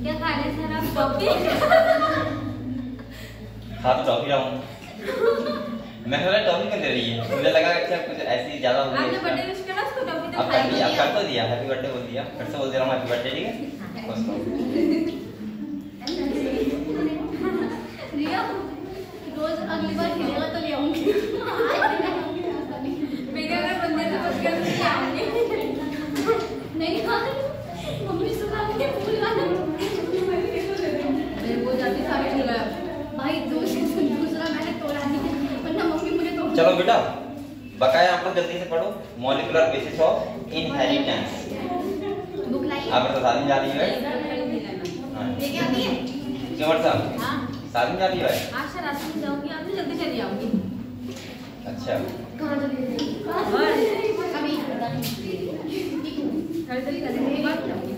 क्या खा रहे थे आप? टॉफी? हाँ तो टॉफी लाऊं। मैं सोचा टॉफी क्यों दे रही है, मुझे लगा अच्छा कुछ ऐसी ज्यादा हो गई। आपने बर्थडे विश करा उसको, टॉफी तो अब खाई कर दिया, नहीं कर तो दिया, हैप्पी बर्थडे बोल दिया, फिर से बोल दे रहा हूँ हैप्पी बर्थडे, ठीक है? उसको रिया रोज अगली बार खेलेगा तो ले आऊंगी। मेरे अगर बंदे से बच गया तो ले आऊंगी। नहीं खाने मम्मी सुबह के फूल खाने मेरे को जाती सारे खिलाया भाई। दूसरा मैंने तोड़ा नहीं वरना मम्मी मुझे तो। चलो बेटा बकाया आप लोग जल्दी से पढ़ो। Molecular basis of inheritance. Book लाई आप तो शादी जा रही है। लेके आती है क्यों वर्षा? हाँ शादी जा रही है आज से रास्ते में जाऊंगी, आज से जल्दी चली आऊंगी। अच्छा कहाँ चली जाएगी? अभी खरीदारी करने के बाद जाऊंगी।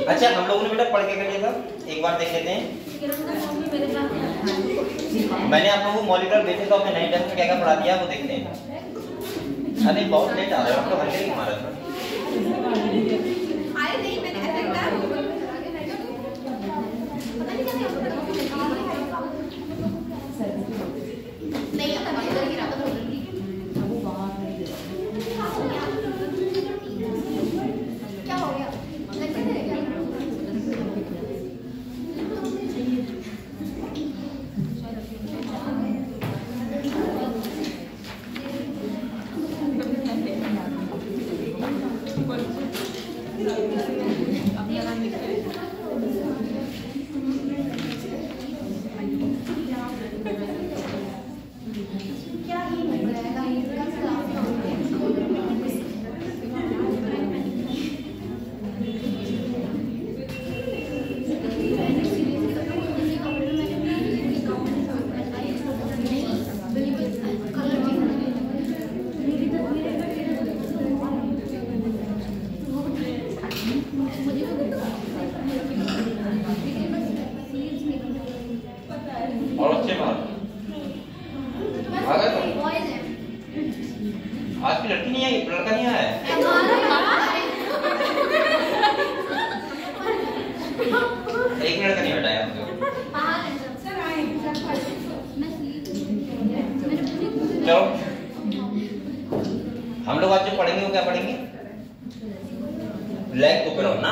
अच्छा हम लोगों ने बेटा पढ़ के कर लिया था, एक बार देख लेते हैं। मैंने आप लोगों को मॉलिक्यूलर बेसिस ऑफ इनहेरिटेंस में क्या क्या पढ़ा दिया वो देखते हैं। अरे बहुत लेट आ रहे हो आप लोग, हल्के नहीं मारा था। अरे नहीं मैंने ऐसा कहा नहीं आता इधर की रात होगी। क्या हो गया? और अच्छे मार्क आ गए तो? आज की लड़की नहीं आई, लड़का नहीं आया है। एक लड़का नहीं बैठा है आपको। चलो हम लोग आज जो पढ़ेंगे वो क्या पढ़ेंगे? लेग ओपन ना।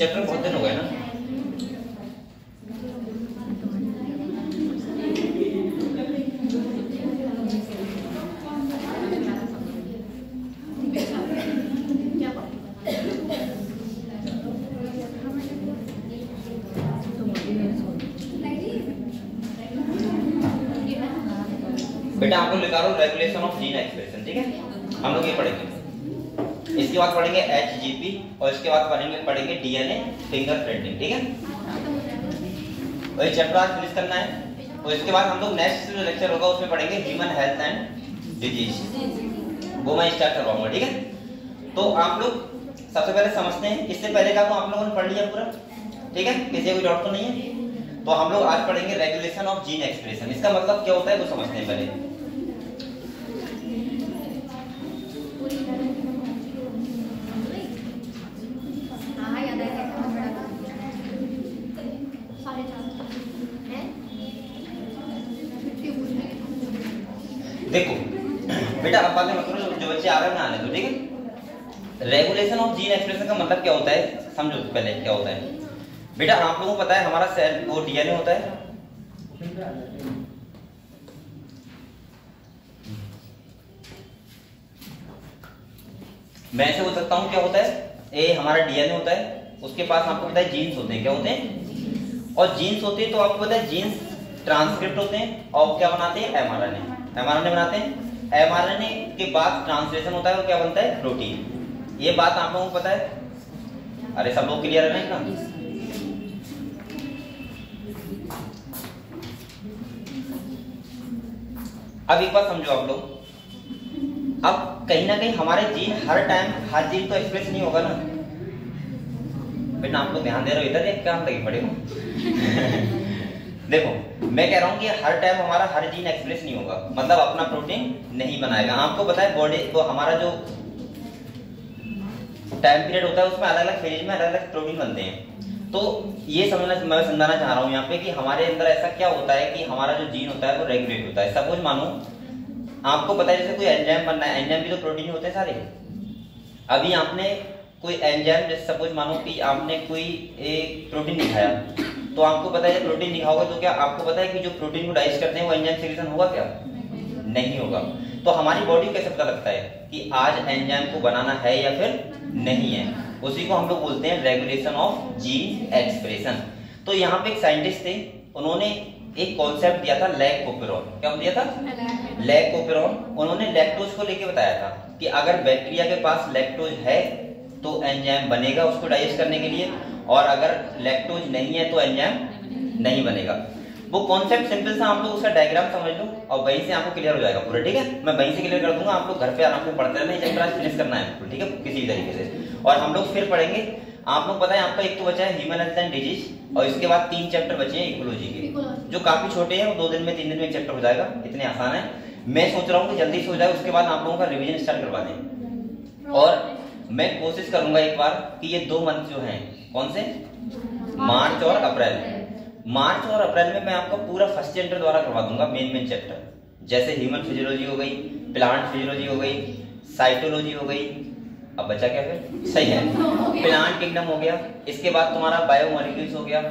चैप्टर बहुत दिन हो गए ना। बेटा आपको लिखा रहा हूँ रेगुलेशन ऑफ जीन एक्सप्रेशन, ठीक है? हम लोग ये पढ़ेंगे। इसके बाद पढ़ेंगे HGP और इसके बाद पढ़ेंगे DNA फिंगरप्रिंटिंग, ठीक है? और ये चैप्टर आज फिनिश करना है। और इसके बाद हम लोग नेक्स्ट जो लेक्चर होगा उसमें पढ़ेंगे ह्यूमन हेल्थ एंड डिजीज, वो मैं स्टार्ट करवाऊंगा, ठीक है? तो आप लोग सबसे पहले समझते हैं, इससे पहले का तो आप लोगों ने पढ़ लिया पूरा, ठीक है? किसी को डाउट तो नहीं है? तो हम लोग आज पढ़ेंगे रेगुलेशन ऑफ जीन एक्सप्रेशन। इसका मतलब क्या होता है वो समझते हैं पहले। देखो बेटा अब बातें मत करो, जो बच्चे आ रहे हैं ना आने दो, ठीक है? रेगुलेशन ऑफ जीन एक्सप्रेशन का मतलब क्या होता है समझो पहले क्या होता है। बेटा आप लोगों को पता है हमारा सेल वो डीएनए होता है। मैं ऐसे बोल सकता हूँ क्या होता है, ये हमारा डीएनए होता है, उसके पास आपको पता है जीन्स होते हैं। क्या होते हैं? और जीन्स होते हैं तो आपको पता है जीन्स ट्रांसक्रिप्ट होते हैं और क्या बनाते हैं? एमआरएनए। एमआरएनए बनाते हैं। एमआरएनए के बाद ट्रांसलेशन होता है और क्या बनता है? प्रोटीन। ये बात आप लोगों को पता है? अरे सब लोग क्लियर है ना? अब एक बात समझो आप लोग, अब कहीं ना कहीं हमारे जीन हर टाइम हर जीन तो एक्सप्रेस नहीं होगा ना। बेटा आप लोग ध्यान दे रहे हो इधर, एक काम लगे पड़े हो। देखो मैं कह रहा हूँ कि हर टाइम हमारा हर जीन एक्सप्रेस नहीं होगा, मतलब अपना प्रोटीन नहीं बनाएगा। आपको पता है बॉडी को हमारा जो टाइम पीरियड होता है उसमें अलग अलग फेज में अलग अलग प्रोटीन बनते हैं। तो ये मैं समझाना चाह रहा हूँ यहाँ पे कि हमारे अंदर ऐसा क्या होता है कि हमारा जो जीन होता है वो रेगुलेट होता है। सपोज मानो आपको पता है जैसे कोई एंजाइम बनना है, एंजाइम भी तो प्रोटीन होते हैं सारे। अभी आपने कोई एंजाइम, जैसे सपोज मानो कि आपने कोई एक प्रोटीन नहीं खाया, तो आपको पता है प्रोटीन नहीं खाओगे तो क्या आपको पता है कि जो प्रोटीन को डाइजेस्ट करते हैं वो एंजाइम सिक्रीशन होगा क्या? नहीं होगा। तो हमारी बॉडी कैसे पता लगता है कि आज एंजाइम को बनाना है या फिर नहीं है? उसी को हम लोग बोलते हैं रेगुलेशन ऑफ जीन एक्सप्रेशन। तो यहाँ पे एक साइंटिस्ट थे, उन्होंने एक कॉन्सेप्ट दिया था लैक्टोपेरॉन। क्या दिया था? लैक्टोपेरॉन। उन्होंने लैक्टोज को लेके बताया था कि अगर बैक्टीरिया के पास लैक्टोज है तो एंजाइम बनेगा उसको डाइजेस्ट करने के लिए, और अगर लैक्टोज नहीं है तो एंजाइम नहीं बनेगा। वो कॉन्सेप्ट सिंपल सा, आप लोग उसका डायग्राम समझ लो और वहीं से आपको क्लियर हो जाएगा पूरा। ठीक है, मैं वहीं से क्लियर कर दूंगा, आप लोग घर पे आराम से पढ़ते रहना, चैप्टर आज फिनिश करना है आपको। ठीक है, किसी भी तरीके से। और हम लोग फिर पढ़ेंगे, आप लोग पता है आपका एक तो बचा है ह्यूमन हेल्थ एंड डिजीज, और इसके बाद 3 चैप्टर बचे हैं इकोलॉजी के, जो काफी छोटे हैं, 2 दिन में 3 दिन में एक चैप्टर हो जाएगा, इतने आसान है। मैं सोच रहा हूँ कि जल्दी से हो जाए, उसके बाद आप लोगों का रिविजन स्टार्ट करवा दें। और मैं कोशिश करूंगा एक बार कि ये 2 मंथ जो हैं, कौन से, मार्च और अप्रैल, मार्च और अप्रैल में मैं आपको पूरा फर्स्ट चैप्टर द्वारा करवा दूंगा, मेन चैप्टर, जैसे ह्यूमन फिजियोलॉजी हो गई, प्लांट फिजियोलॉजी हो गई, साइटोलॉजी हो गई, अब बचा क्या फिर, सही है, प्लांट किंगडम हो गया, इसके बाद तुम्हारा बायोमोलिक्यूल्स हो गया,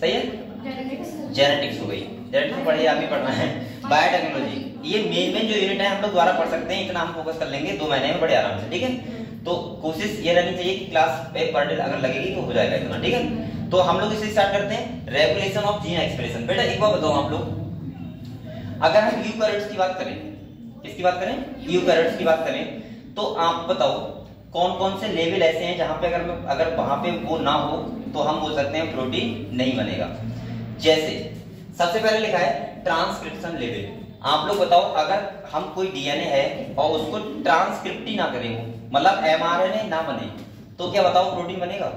सही है, जेनेटिक्स हो गई, जेनेटिक्स पढ़िए, आप ही पढ़ना है, बायोटेक्नोलॉजी। ये मेन जो यूनिट है हम लोग द्वारा पढ़ सकते हैं, इतना हम फोकस कर लेंगे 2 महीने में बड़े आराम से। ठीक है, तो कोशिश ये रहनी चाहिए कि क्लास पे पर डे अगर लगेगी तो हो जाएगा इतना। ठीक है, तो हम लोग इसे स्टार्ट करते हैं, रेगुलेशन ऑफ जीन एक्सप्रेशन। बेटा एक बार बताओ आप लोग, अगर हम यूकैरियोट्स की बात करें, किसकी बात करें, यूकैरियोट्स की बात करें, तो आप बताओ कौन कौन से लेवल ऐसे हैं जहां पे अगर वहां पे वो ना हो तो हम बोल सकते हैं प्रोटीन नहीं बनेगा। जैसे सबसे पहले लिखा है ट्रांसक्रिप्शन लेवल। आप लोग बताओ, अगर हम कोई डीएनए है और उसको ट्रांसक्रिप्ट ही ना करें, मतलब एमआरएनए ना बने, तो क्या बताओ प्रोटीन बनेगा?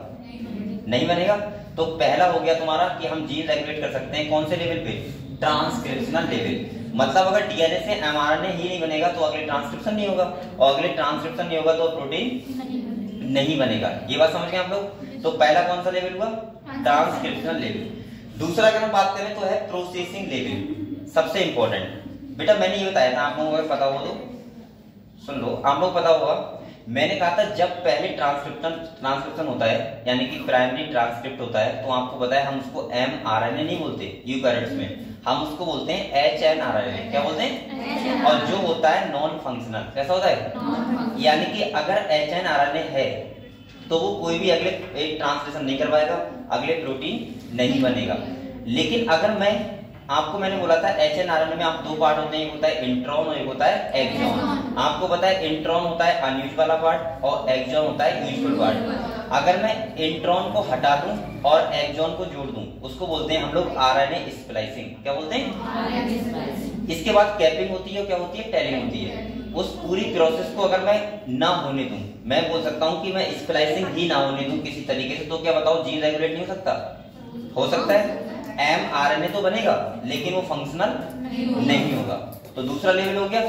नहीं बनेगा। तो पहला हो गया तुम्हारा कि हम जीन रेगुलेट कर सकते हैं, कौन से लेवल पे, ट्रांसक्रिप्शनल लेवल। मतलब अगर डीएनए से एमआरएनए ही नहीं बनेगा तो अगले ट्रांसक्रिप्शन नहीं होगा, और अगले ट्रांसक्रिप्शन नहीं होगा तो प्रोटीन नहीं बनेगा। ये बात समझ गए आप लोग? तो पहला कौन सा लेवल हुआ, ट्रांसक्रिप्शनल लेवल। दूसरा अगर हम बात करें तो है प्रोसेसिंग लेवल, सबसे इंपॉर्टेंट। बेटा मैंने ये बताया था, आप लोगों को पता हो तो सुन लो, आप लोग पता होगा, मैंने कहा था जब पहले ट्रांसक्रिप्शन होता है, यानी कि प्राइमरी ट्रांसक्रिप्ट होता है, तो आपको पता है हम उसको एमआरएनए नहीं बोलते यूकैरियोट्स में, हम उसको बोलते हैं एचएनआरएनए। क्या बोलते हैं? और जो होता है नॉन फंक्शनल, कैसा होता है, यानी कि अगर एचएनआरएनए है तो वो कोई भी अगले एक ट्रांसलेशन नहीं करवाएगा, अगले प्रोटीन नहीं बनेगा। लेकिन अगर मैंने बोला था एचएनआरएनए में आप 2 पार्ट होते हैं, एक होता है इंट्रॉन और एक होता है एक्सॉन। आपको पता है इंट्रॉन होता है अनयूजुअल वाला पार्ट और एक्सॉन होता है यूजुअल पार्ट। अगर मैं इंट्रॉन को हटा दूं और एक्सॉन को जोड़ दूं, उसको बोलते हैं हम लोग आरएनए स्प्लाइसिंग। क्या बोलते हैं? इसके बाद कैपिंग होती है, क्या होती है, टेलिंग होती है। उस पूरी प्रोसेस को अगर मैं ना होने दूं, मैं बोल सकता हूं कि मैं स्प्लाइसिंग ही ना होने दूं किसी तरीके से, तो क्या बताओ जीन रेगुलेट नहीं हो सकता? हो सकता है। एमआरएनए तो बनेगा लेकिन वो फंक्शनल नहीं होगा। तो दूसरा लेवल हो गया।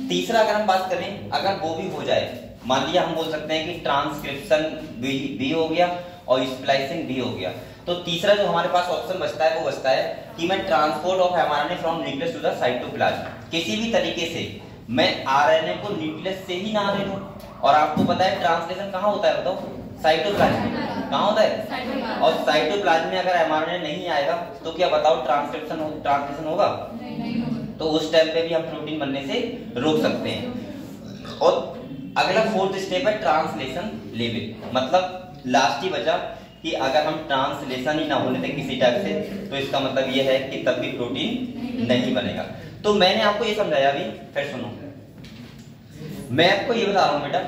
तीसरा अगर हम बात करें, अगर वो भी हो जाए, मान लिया हम बोल सकते हैं कि ट्रांसक्रिप्शन भी हो गया और स्प्लाइसिंग भी हो गया, तो तीसरा जो हमारे पास ऑप्शन बचता है वो बचता है कि मैं transport of mRNA from nucleus to the cytoplasm. किसी भी तरीके से मैं आरएनए को न्यूक्लियस से ही ना आने दूं। और आपको पता है ट्रांसलेशन कहाँ होता है, बताओ? साइटोप्लाज्म। कहाँ होता है? और साइटोप्लाज्म में अगर एमआरएनए नहीं आएगा तो क्या बताओ ट्रांसलेशन होगा? तो उस टाइम पे भी हम प्रोटीन बनने से रोक सकते हैं। और अगला 4th स्टेप है ट्रांसलेशन लेवल। मतलब लास्ट ही बचा कि अगर हम ट्रांसलेशन ही ना होने दें किसी टाइप से, तो इसका मतलब ये है कि तब भी प्रोटीन नहीं बनेगा। तो मैंने आपको ये समझाया, अभी फिर सुनो, मैं आपको ये बता रहा हूं बेटा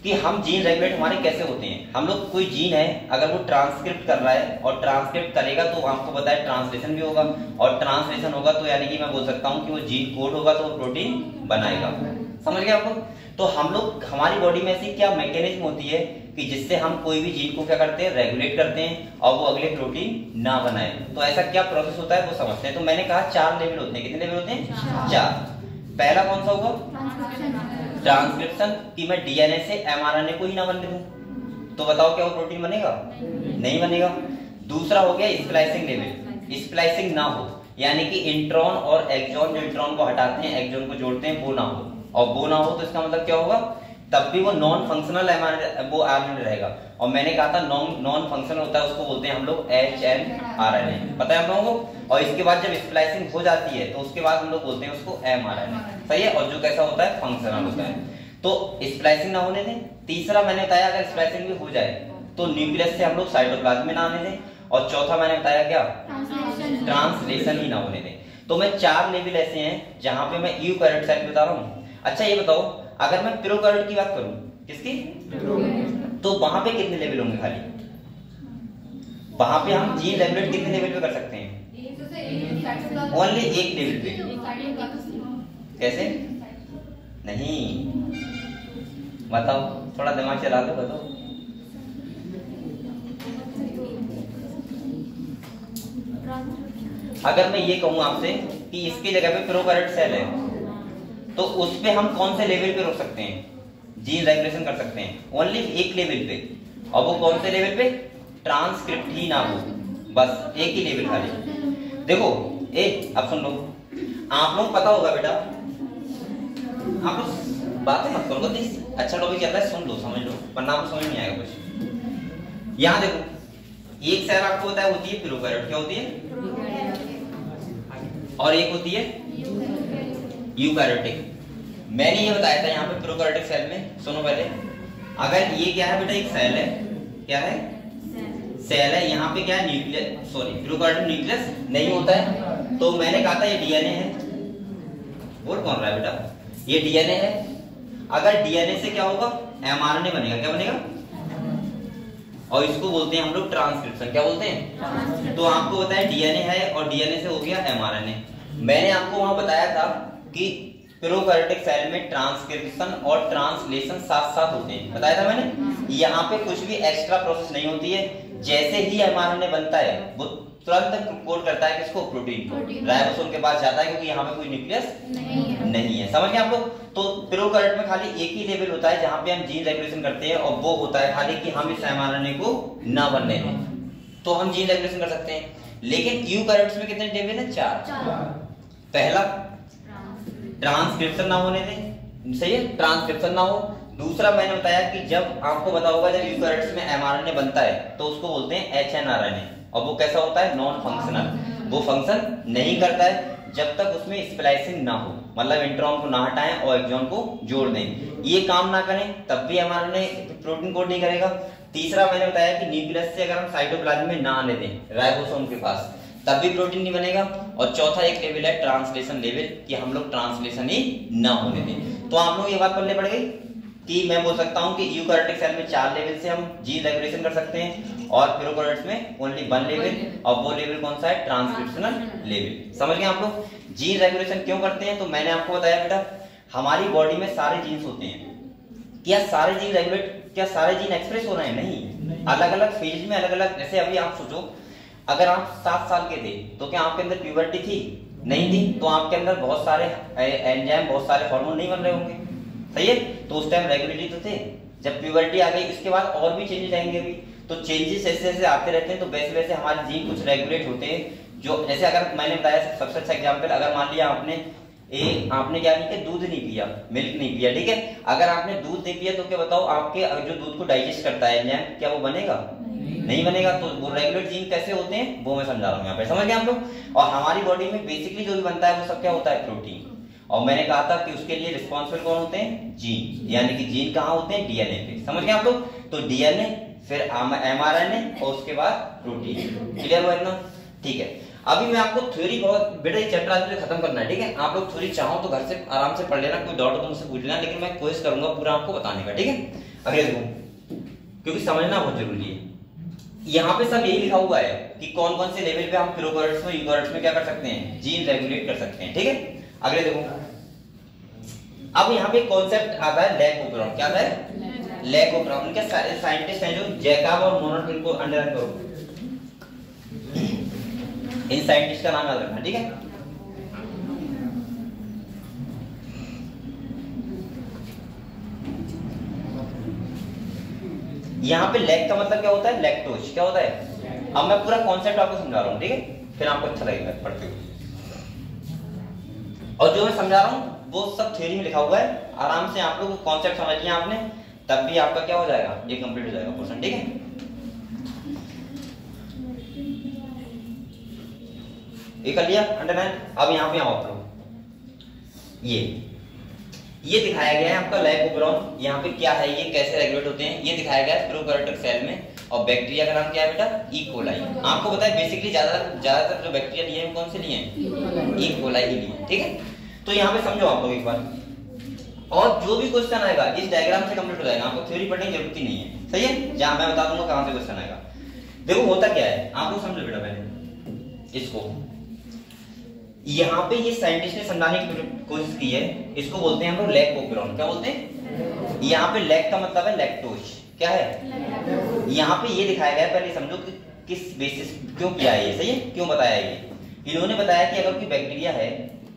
कि हम जीन रेगुलेट हमारे कैसे होते हैं। हम लोग कोई जीन है अगर वो ट्रांसक्रिप्ट कर रहा है और ट्रांसक्रिप्ट करेगा तो आपको पता है ट्रांसलेशन भी होगा, और ट्रांसलेशन होगा तो यानी कि मैं बोल सकता हूँ कि वो जीन कोड होगा तो वो प्रोटीन बनाएगा। समझ गए आप लोग? तो हम लोग हमारी बॉडी में ऐसी क्या मैकेनिज्म होती है कि जिससे हम कोई भी जीन को क्या करते हैं, रेगुलेट करते हैं और वो अगले प्रोटीन ना बनाए। तो ऐसा क्या प्रोसेस होता है वो समझते हैं। तो मैंने कहा 4 लेवल होते हैं। कितने लेवल होते हैं? 4। पहला कौन सा होगा? ट्रांसक्रिप्शन, कि मैं डीएनए से एमआरएनए को ही ना बनने दूं। तो बताओ क्या वो प्रोटीन बनेगा? नहीं बनेगा। दूसरा हो गया स्प्लाइसिंग लेवल, स्प्लाइसिंग ना हो, यानी कि इंट्रॉन और एक्सॉन, जो इंट्रॉन को हटाते हैं एक्सॉन को जोड़ते हैं, वो ना हो। और वो ना हो तो इसका मतलब क्या होगा? तब भी वो नॉन फंक्शनल वो आरएनए रहेगा। और मैंने कहा था नॉन फंक्शनल होता है उसको बोलते हैं हम लोग एचएनआरएनए, पता है हम लोगों को। और इसके बाद जब स्प्लाइसिंग हो जाती है तो उसके बाद हम लोग बोलते हैं उसको एमआरएनए, सही है। और जो कैसा होता है? फंक्शनल होता है। तो स्प्लाइसिंग ना होने दें। तीसरा मैंने बताया अगर स्प्लाइसिंग भी हो जाए तो न्यूक्लियस से हम लोग साइटोप्लाज्म में ना आने दें। और चौथा मैंने बताया क्या? ट्रांसलेशन ही ना होने दें। तो मैं 4 लेवल ऐसे हैं जहां पे मैं यूकैरियोट सेल बता रहा हूँ। अच्छा ये बताओ अगर मैं प्रोकैरियोट की बात करूं, किसकी? तो वहां पे कितने लेवल होंगे? खाली वहां पे हम जीन रेगुलेट कितने लेवल पे कर सकते हैं? ओनली 1 लेवल पे। कैसे? नहीं, बताओ, थोड़ा दिमाग चला लो, बताओ। अगर मैं ये कहूं आपसे कि इसकी जगह पे प्रोकैरियोट सेल है तो उस पे हम कौन से लेवल पे रोक सकते हैं? जीन रेगुलेशन कर सकते हैं ओनली 1 लेवल पे। और वो कौन से लेवल पे? ट्रांसक्रिप्ट ही ना हो, बस 1 ही लेवल खाली। देखो अब सुन लो, आप लोग पता होगा बेटा, आप लोग बातें मत करो, अच्छा टॉपिक चल रहा है, सुन लो, समझ लो, वरना आपको समझ नहीं आएगा कुछ। यहाँ देखो, एक सेल आपको पता है होती है प्रोकैरियोट, क्या होती है? और एक होती है यूकैरियोटिक। मैंने ये बताया था यहाँ पे प्रोकैरियोटिक सेल में, सुनो पहले, अगर ये क्या है बेटा? एक सेल है, क्या है? सेल है। यहाँ पे क्या है? न्यूक्लियस, सॉरी प्रोकैरियोटिक न्यूक्लियस नहीं होता है। तो मैंने कहा था ये डीएनए है, बोल कौन रहा है बेटा? ये डीएनए है। अगर डीएनए से क्या होगा? एमआरएनए बनेगा। क्या बनेगा? और इसको बोलते हैं हम लोग ट्रांसक्रिप्शन। क्या बोलते हैं? तो आपको बताया डीएनए है और डीएनए से हो गया एमआरएनए। मैंने आपको वहां बताया था कि प्रोकैरियोटिक सेल में ट्रांसक्रिप्शन और ट्रांसलेशन साथ साथ होते हैं, बताया था मैंने। यहाँ पे कुछ भी एक्स्ट्रा प्रोसेस नहीं होती है। जैसे ही एमआरएनए बनता है वो तुरंत कोड करता है किसको? प्रोटीन। राइबोसोम के पास जाता है क्योंकि यहाँ पे कोई न्यूक्लियस नहीं है। समझ गए आप लोग? तो प्रोकैरियोट में खाली 1 ही लेवल होता है जहां पे हम जीन रेगुलेशन करते हैं, और वो होता है खाली कि हम इस एमआरएनए को ना बनने दें, तो हम जीन रेगुलेशन कर सकते हैं। लेकिन यूकैरियोट्स में कितने लेवल है? 4। पहला ट्रांसक्रिप्शन ना होने दें, सही है, ट्रांसक्रिप्शन ना हो। दूसरा मैंने बताया कि जब आपको पता होगा जब यूकैरियोट्स में एमआरएनए बनता है तो उसको बोलते हैं एचएनआरएनए, और वो कैसा होता है? Non functional. वो फंक्शन नहीं करता है जब तक उसमें स्प्लाइसिंग ना हो, मतलब इंट्रॉन को ना हटाएं और एक्सॉन को जोड़ दें। ये काम ना करें तब भी एमआरएनए प्रोटीन कोड नहीं करेगा। तीसरा मैंने बताया कि न्यूक्लियस से अगर हम साइटोप्लाज्म में ना आने दें, राइबोसोम के पास, तब भी प्रोटीन नहीं बनेगा। और चौथा एक लेवल है ट्रांसलेशन लेवल, कि हम लोग ट्रांसलेशन ही ना होने दें। तो आप लोग ये बात पढ़ने पड़ गई कि मैं बोल सकता हूं कि यूकैरियोटिक सेल में 4 लेवल से हम जीन रेगुलेशन कर सकते हैं, और प्रोकैरियोट्स में ओनली 1 लेवल, और वो लेवल कौन सा है? Transcriptional level. समझ गए आप लोग? जीन रेगुलेशन क्यों करते हैं? तो मैंने आपको बताया बेटा, हमारी बॉडी में सारे जीन्स होते हैं। क्या सारे जीन रेगुलेट, क्या सारे जीन एक्सप्रेस हो रहे हैं? नहीं, अलग अलग फेज में अलग अलग। जैसे अभी आप सोचो, अगर आप 7 साल के थे तो क्या आपके अंदर प्यूबर्टी थी? नहीं थी। तो आपके अंदर बहुत सारे एंजाइम, बहुत सारे हार्मोन नहीं बन रहे होंगे, सही है। तो उस टाइम रेगुलेटरी तो थे। जब प्यूबर्टी आ गई इसके बाद और भी चेंजेस आएंगे अभी, तो चेंजेस ऐसे ऐसे आते रहते हैं। तो वैसे वैसे हमारे जीन कुछ रेगुलेट होते हैं। जो जैसे अगर मैंने बताया सबसे अच्छा एग्जाम्पल, अगर मान लिया आपने क्या नहीं किया? दूध नहीं पिया, मिल्क नहीं पिया, ठीक है। अगर आपने दूध नहीं पिया तो क्या बताओ, आपके जो दूध को डाइजेस्ट करता है एंजाइम, क्या वो बनेगा? नहीं बनेगा। तो वो रेगुलेट जीन कैसे होते हैं वो मैं समझा रहा हूँ यहाँ पे, समझ गए आप लोग। और हमारी बॉडी में बेसिकली जो भी बनता है वो सब क्या होता है? प्रोटीन। और मैंने कहा था कि उसके लिए रिस्पॉन्सिबल कौन होते हैं? जीन। यानी कि जीन कहाँ होते हैं? डीएनए पे। समझ गए आप लोग? तो डीएनए, फिर एमआरएनए, और उसके बाद प्रोटीन। क्लियर हुआ इतना? ठीक है। अभी मैं आपको थ्योरी बहुत बेटा ये चैप्टर आज खत्म करना है, ठीक है। आप लोग थ्योरी चाहो तो घर से आराम से पढ़ लेना, कोई डाउट तो मुझसे पूछ लेना, लेकिन मैं कोशिश करूंगा पूरा आपको बताने का, ठीक है। अगले देखो, क्योंकि समझना बहुत जरूरी है। यहाँ पे सब यही लिखा हुआ है कि कौन कौन से लेवल पे हम प्रोकैरियोट्स में यूकैरियोट्स में क्या कर सकते हैं, जीन रेगुलेट कर सकते हैं। ठीक है, अगले देखो, अब यहाँ पे कॉन्सेप्ट आता है लैक ओपेरॉन। क्या आता है? Lac operon. उनके साइंटिस्ट हैं जो जैकब और मोनोट, इनको अंडरलाइन करो, इन साइंटिस्ट का नाम याद रखना। ठीक है, यहाँ पे लैक का मतलब क्या होता है? लैक्टोज। क्या होता है? अब मैं पूरा कॉन्सेप्ट आपको समझा रहा हूँ, ठीक है, फिर आपको अच्छा लगेगा पढ़ते हुए। और जो मैं समझा रहा हूँ वो सब थ्योरी में लिखा हुआ है, आराम से आप लोग कॉन्सेप्ट समझ लिया आपने, तब भी आपका क्या हो जाएगा, ये कंप्लीट हो जाएगा पोर्शन। ठीक है, ये कर लिया अंडरलाइन। अब यहाँ पे आओ आप लोग, ये दिखाया गया है आपका लैक ओपेरॉन। यहाँ पे क्या है, ये कैसे रेगुलेट होते हैं, ये दिखाया गया है प्रोकैरियोटिक सेल में। और बैक्टीरिया का नाम क्या है बेटा? E coli. आपको पता है बेसिकली ज्यादातर जो बैक्टीरिया लिए हैं कौन से लिए हैं? ई कोलाई ही लिए। ठीक है, तो यहाँ पे समझो आप लोग एक बार, और जो भी क्वेश्चन आएगा इस डायग्राम से कंप्लीट हो जाएगा, आपको थ्योरी पढ़ने की जरूरत ही नहीं है। सही है, जहां मैं बता दूंगा कहां से क्वेश्चन आएगा। देखो होता क्या है, आप लोग समझो बेटा पहले इसको। यहाँ पे ये साइंटिस्ट ने समझाने की कोशिश की है, इसको बोलते हैं हम लोग लैक ओपेरॉन। क्या बोलते हैं? यहाँ पे लैक का मतलब है लैक्टोज। क्या है? यहाँ पे ये दिखाया गया है, पहले समझो कि किस बेसिस क्यों किया है ये। सही है, क्यों बताया ये? इन्होंने बताया कि अगर कोई बैक्टीरिया है,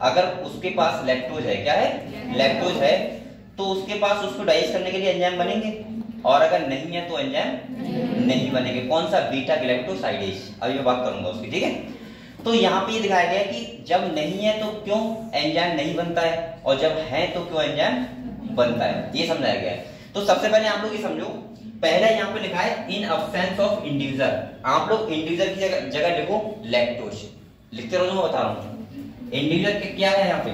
अगर उसके पास लैक्टोज है, क्या है? लैक्टोज है, तो उसके पास उसको डाइजेस्ट करने के लिए एंजाइम बनेंगे, और अगर नहीं है तो एंजाइम नहीं बनेंगे। कौन सा? Beta galactosidase. अभी मैं बात करूंगा उसकी। ठीक है, तो यहाँ पे ये दिखाया गया है कि जब नहीं है तो क्यों एंजाइम नहीं बनता है, और जब है तो क्यों एंजाइम बनता है, ये समझाया गया है। तो सबसे पहले आप लोग ये समझो, पहला यहाँ पे लिखा है इन अब्सेंस ऑफ इंड्यूसर। आप लोग इंड्यूसर की जगह लिखो लैक्टोज, लिखते रहो, मैं बता रहा हूँ। इंड्यूसर के क्या है यहाँ पे?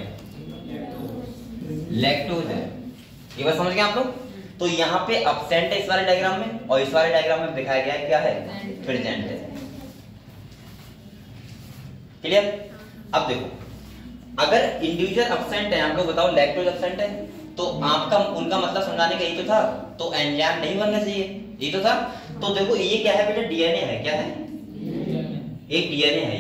लैक्टोज है। ये बात समझ गए आप लोग? तो यहाँ पे अब्सेंट है इस वाले डायग्राम में, और इस वाले डायग्राम में दिखाया गया है क्या है? प्रेजेंट है। क्लियर? अब देखो, अगर इंडिविजुअल अब्सेंट है, आप लोग बताओ लैक्टोज अब्सेंट है, तो आपका उनका मतलब समझाने का यही तो था, तो एंजाइम नहीं बनना चाहिए, यही तो था। तो देखो ये क्या है बेटा? डीएनए है। क्या है? एक डीएनए है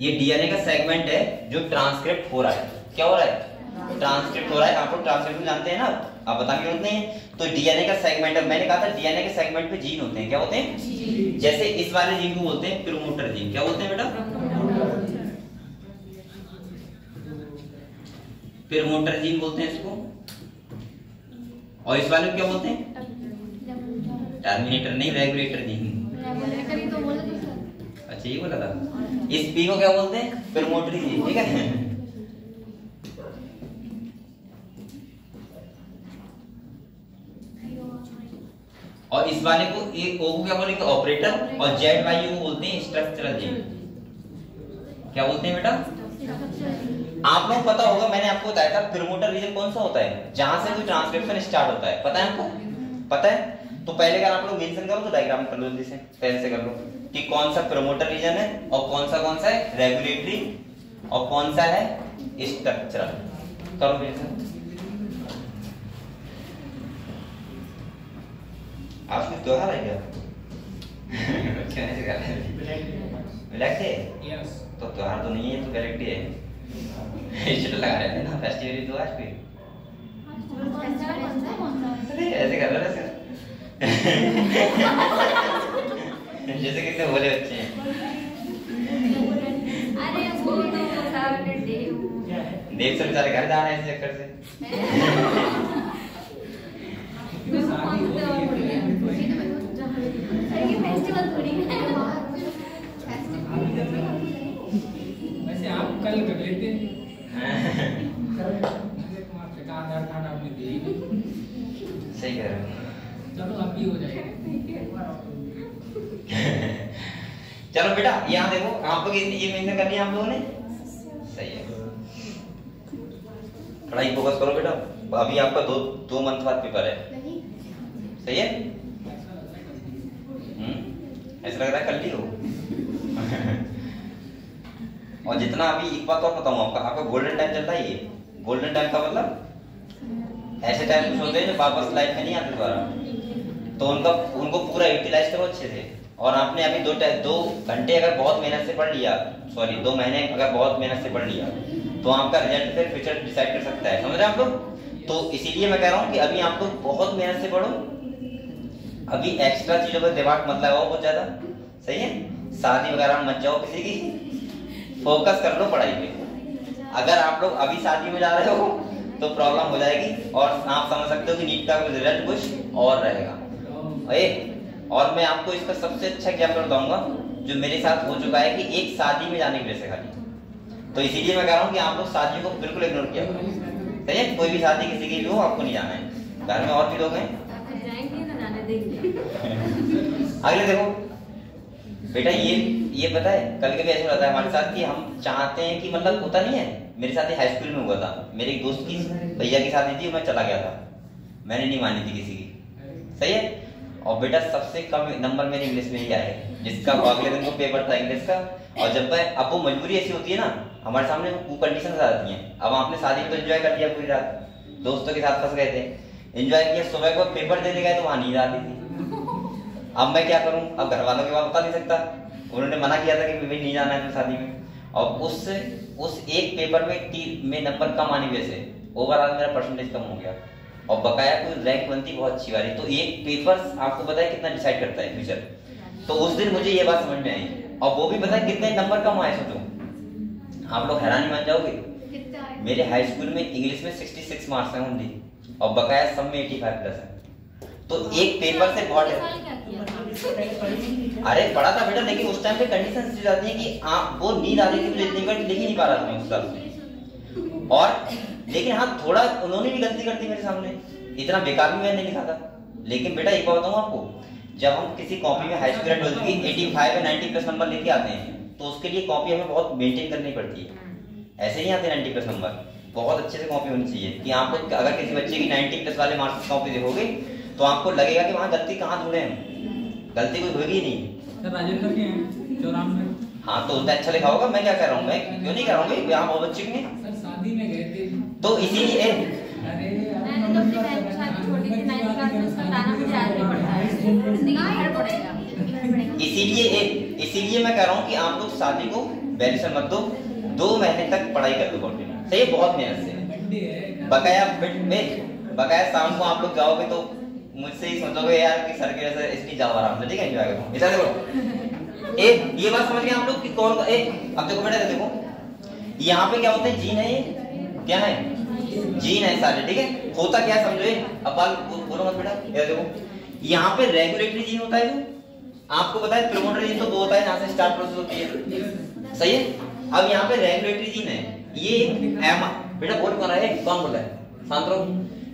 ये डीएनए का सेगमेंट है जो ट्रांसक्रिप्ट हो रहा है। क्या हो रहा है? ट्रांसक्रिप्ट हो रहा है। आप लोग ट्रांसक्रिप्शन जानते हैं ना, आप बताने की जरूरत नहीं है। तो डीएनए का सेगमेंट है, मैंने कहा था डीएनए के सेगमेंट पे जीन होते हैं। क्या होते हैं? जैसे इस वाले जीन को बोलते हैं प्रोमोटर जीन। क्या बोलते हैं बेटा? प्रोमोटर जीन बोलते हैं इसको। और इस वाले को क्या बोलते हैं? टर्मिनेटर नहीं, रेगुलेटर जीन। अच्छा ये बोला था। इस पी को क्या बोलते हैं? प्रोमोटरी जीन। ठीक है, और इस वाले को एक ओ को क्या बोलेंगे? ऑपरेटर। और जेड वाई को बोलते हैं स्ट्रक्चरल जीन। क्या बोलते हैं बेटा? आप लोग पता होगा, मैंने आपको बताया था प्रोमोटर रीजन कौन सा होता है? जहां से कोई ट्रांसक्रिप्शन स्टार्ट होता है। पता है आपको? पता है? तो पहले अगर आप लोग मेंशन करो तो डायग्राम कर लो जल्दी से, पहले से कर लो कि कौन सा प्रोमोटर रीजन है, और कौन सा है रेगुलेटरी, और कौन सा है स्ट्रक्चरल। करो मेंशन। आज में त्योहार है क्या? Black day? यस। तो त्योहार तो नहीं है, तो ब्लैक डे है। इसलिए लगा रहे थे ना फेस्टिवल। तो आज भी ऐसे कर रहे थे जैसे कितने बोले बच्चे हैं। अरे वो तो देव से बेचारे घर जाना है इस चक्कर से। वैसे आप कल कर लेते सही कह रहे हो। चलो अब भी हो जाएगा। चलो बेटा यहाँ देखो, आप लोग ये मेंशन कर लिया आप लोगों ने। सही है, पढ़ाई फोकस करो बेटा। अभी आपका दो मंथ बाद पेपर है। सही है? ऐसा लग रहा है कर ली हो। और जितना अभी एक बात और बताऊं आपका गोल्डन टाइम चल रहा है। ये गोल्डन टाइम का मतलब ऐसे टाइम कुछ होते हैं जो वापस लाइफ में नहीं आते दोबारा, तो उनको पूरा यूटिलाइज करो अच्छे से। और आपने अभी 2 घंटे अगर बहुत मेहनत से पढ़ लिया, सॉरी 2 महीने अगर बहुत मेहनत से पढ़ लिया, तो आपका रिजल्ट फिर फ्यूचर डिसाइड कर सकता है। समझ रहे हैं आप लोग? तो इसीलिए मैं कह रहा हूँ कि अभी आप लोग बहुत मेहनत से पढ़ो, अभी एक्स्ट्रा चीजों पर दिमाग मत लगाओ बहुत ज्यादा, सही है? शादी वगैरह में मत जाओ किसी की, फोकस कर लो पढ़ाई पे। अगर आप लोग अभी शादी में जा रहे हो तो प्रॉब्लम हो जाएगी, और आप समझ सकते हो कि नीट का रिजल्ट कुछ और रहेगा। और मैं आपको इसका सबसे अच्छा एग्जाम्पल बताऊंगा जो मेरे साथ हो चुका है, कि एक शादी में जाने की वजह से खाली। तो इसीलिए मैं कह रहा हूँ कि आप लोग शादी को बिल्कुल इग्नोर किया करो, सही है? कोई भी शादी किसी की भी हो, आपको नहीं जाना है। घर में और भी लोग हैं, अगले देखो बेटा, ये पता है कल के भी ऐसा होता है हमारे साथ कि हम चाहते हैं कि मतलब होता नहीं है। मेरे साथ ही हाई स्कूल में हुआ था, मेरे एक दोस्त की भैया की शादी थी, मैं चला गया था, मैंने नहीं मानी थी किसी की, सही है? और बेटा सबसे कम नंबर मेरे इंग्लिश में ही आए, जिसका अगले दिन को पेपर था इंग्लिश का। और जब मैं, अब वो मजबूरी ऐसी होती है ना, हमारे सामने वो कंडीशन आ जाती हैं। अब आपने शादी में तो एंजॉय कर लिया पूरी रात, दोस्तों के साथ फंस गए थे, एंजॉय किया, सुबह को पेपर देने गए तो वहां नींद आती थी। अब मैं क्या करूं? अब घर वालों के बात बता नहीं सकता, उन्होंने मना किया था कि भाई नहीं जाना है तो शादी में। और उस एक पेपर में नंबर कम आने की वजह से ओवरऑल मेरा परसेंटेज कम हो गया, और बकाया कोई रैंक बनती बहुत अच्छी वाली। तो एक पेपर आपको पता है कितना डिसाइड करता है फ्यूचर। तो उस दिन मुझे ये बात समझ में आई, और वो भी पता है कितने नंबर कम आए। सोचो, आप लोग हैरानी मान जाओगे, मेरे हाई स्कूल में इंग्लिश में 66 मार्क्स हैं ओनली, और बकाया सब में 85 प्लस है। तो एक पेपर से बहुत, अरे पढ़ा था बेटा, लेकिन उस टाइम पे कंडीशन सी जाती है कि आप वो नींद आ रही थी, मुझे इतनी बार लिख ही नहीं पा रहा था मैं उस हिसाब से। और लेकिन हाँ, थोड़ा उन्होंने भी गलती कर दी मेरे सामने, इतना बेकार भी मैंने नहीं लिखा था। लेकिन बेटा एक बात बताऊं आपको, जब हम किसी कॉपी में हाई स्कूल या 12th की 85 या 90 प्लस नंबर लेके आते हैं, तो उसके लिए कॉपी हमें बहुत मेंटेन करनी पड़ती है। ऐसे नहीं आते 90 प्लस नंबर, बहुत अच्छे से कॉपी होनी चाहिए। कि आप अगर किसी बच्चे की 90 प्लस वाले मार्क्स कॉपी देखोगे तो आपको लगेगा कि वहाँ गलती कहाँ ढूंढे हम, गलती कोई होगी नहीं। सर राजेंद्र के हैं चौराम में। हाँ तो उतना अच्छा लिखा होगा, मैं क्या कह रहा हूँ, मैं क्यों नहीं कह रहा हूँ, यहाँ बहुत बच्चे हैं। सर शादी में गए थे तो इसीलिए मैंने तो अपनी बहन की शादी छोड़ दी थी 9th क्लास में, उसका ताना मुझे आज भी पड़ता है, जिंदगी भर पड़ेगा। इसीलिए मैं कह रहा हूँ कि आप लोग शादी को वैल्यूशन मत दो, 2 महीने तक पढ़ाई कर लो कंटिन्यू, सही है? बहुत मेहनत से। बकाया शाम को आप लोग जाओगे तो मुझसे ही सोचोगे यार कि सर के वजह से इसकी जाओ आराम से, ठीक है? एंजॉय करो। इधर देखो, एक ये बात समझ गए आप लोग कि कौन का एक, अब देखो बेटा देखो, यहाँ पे क्या होते हैं, जीन है, ये क्या है, जीन है सारे, ठीक है? होता क्या है समझो, अब बात बोलो मत बेटा। ये देखो, यहाँ पे रेगुलेटरी जीन होता है, जो आपको पता है प्रोमोटरी जीन तो वो होता है जहाँ से स्टार्ट प्रोसेस होती है, सही है? अब यहाँ पे रेगुलेटरी जीन है, ये बेटा बोल कौन है, कौन बोल रहा है, शांत रहो।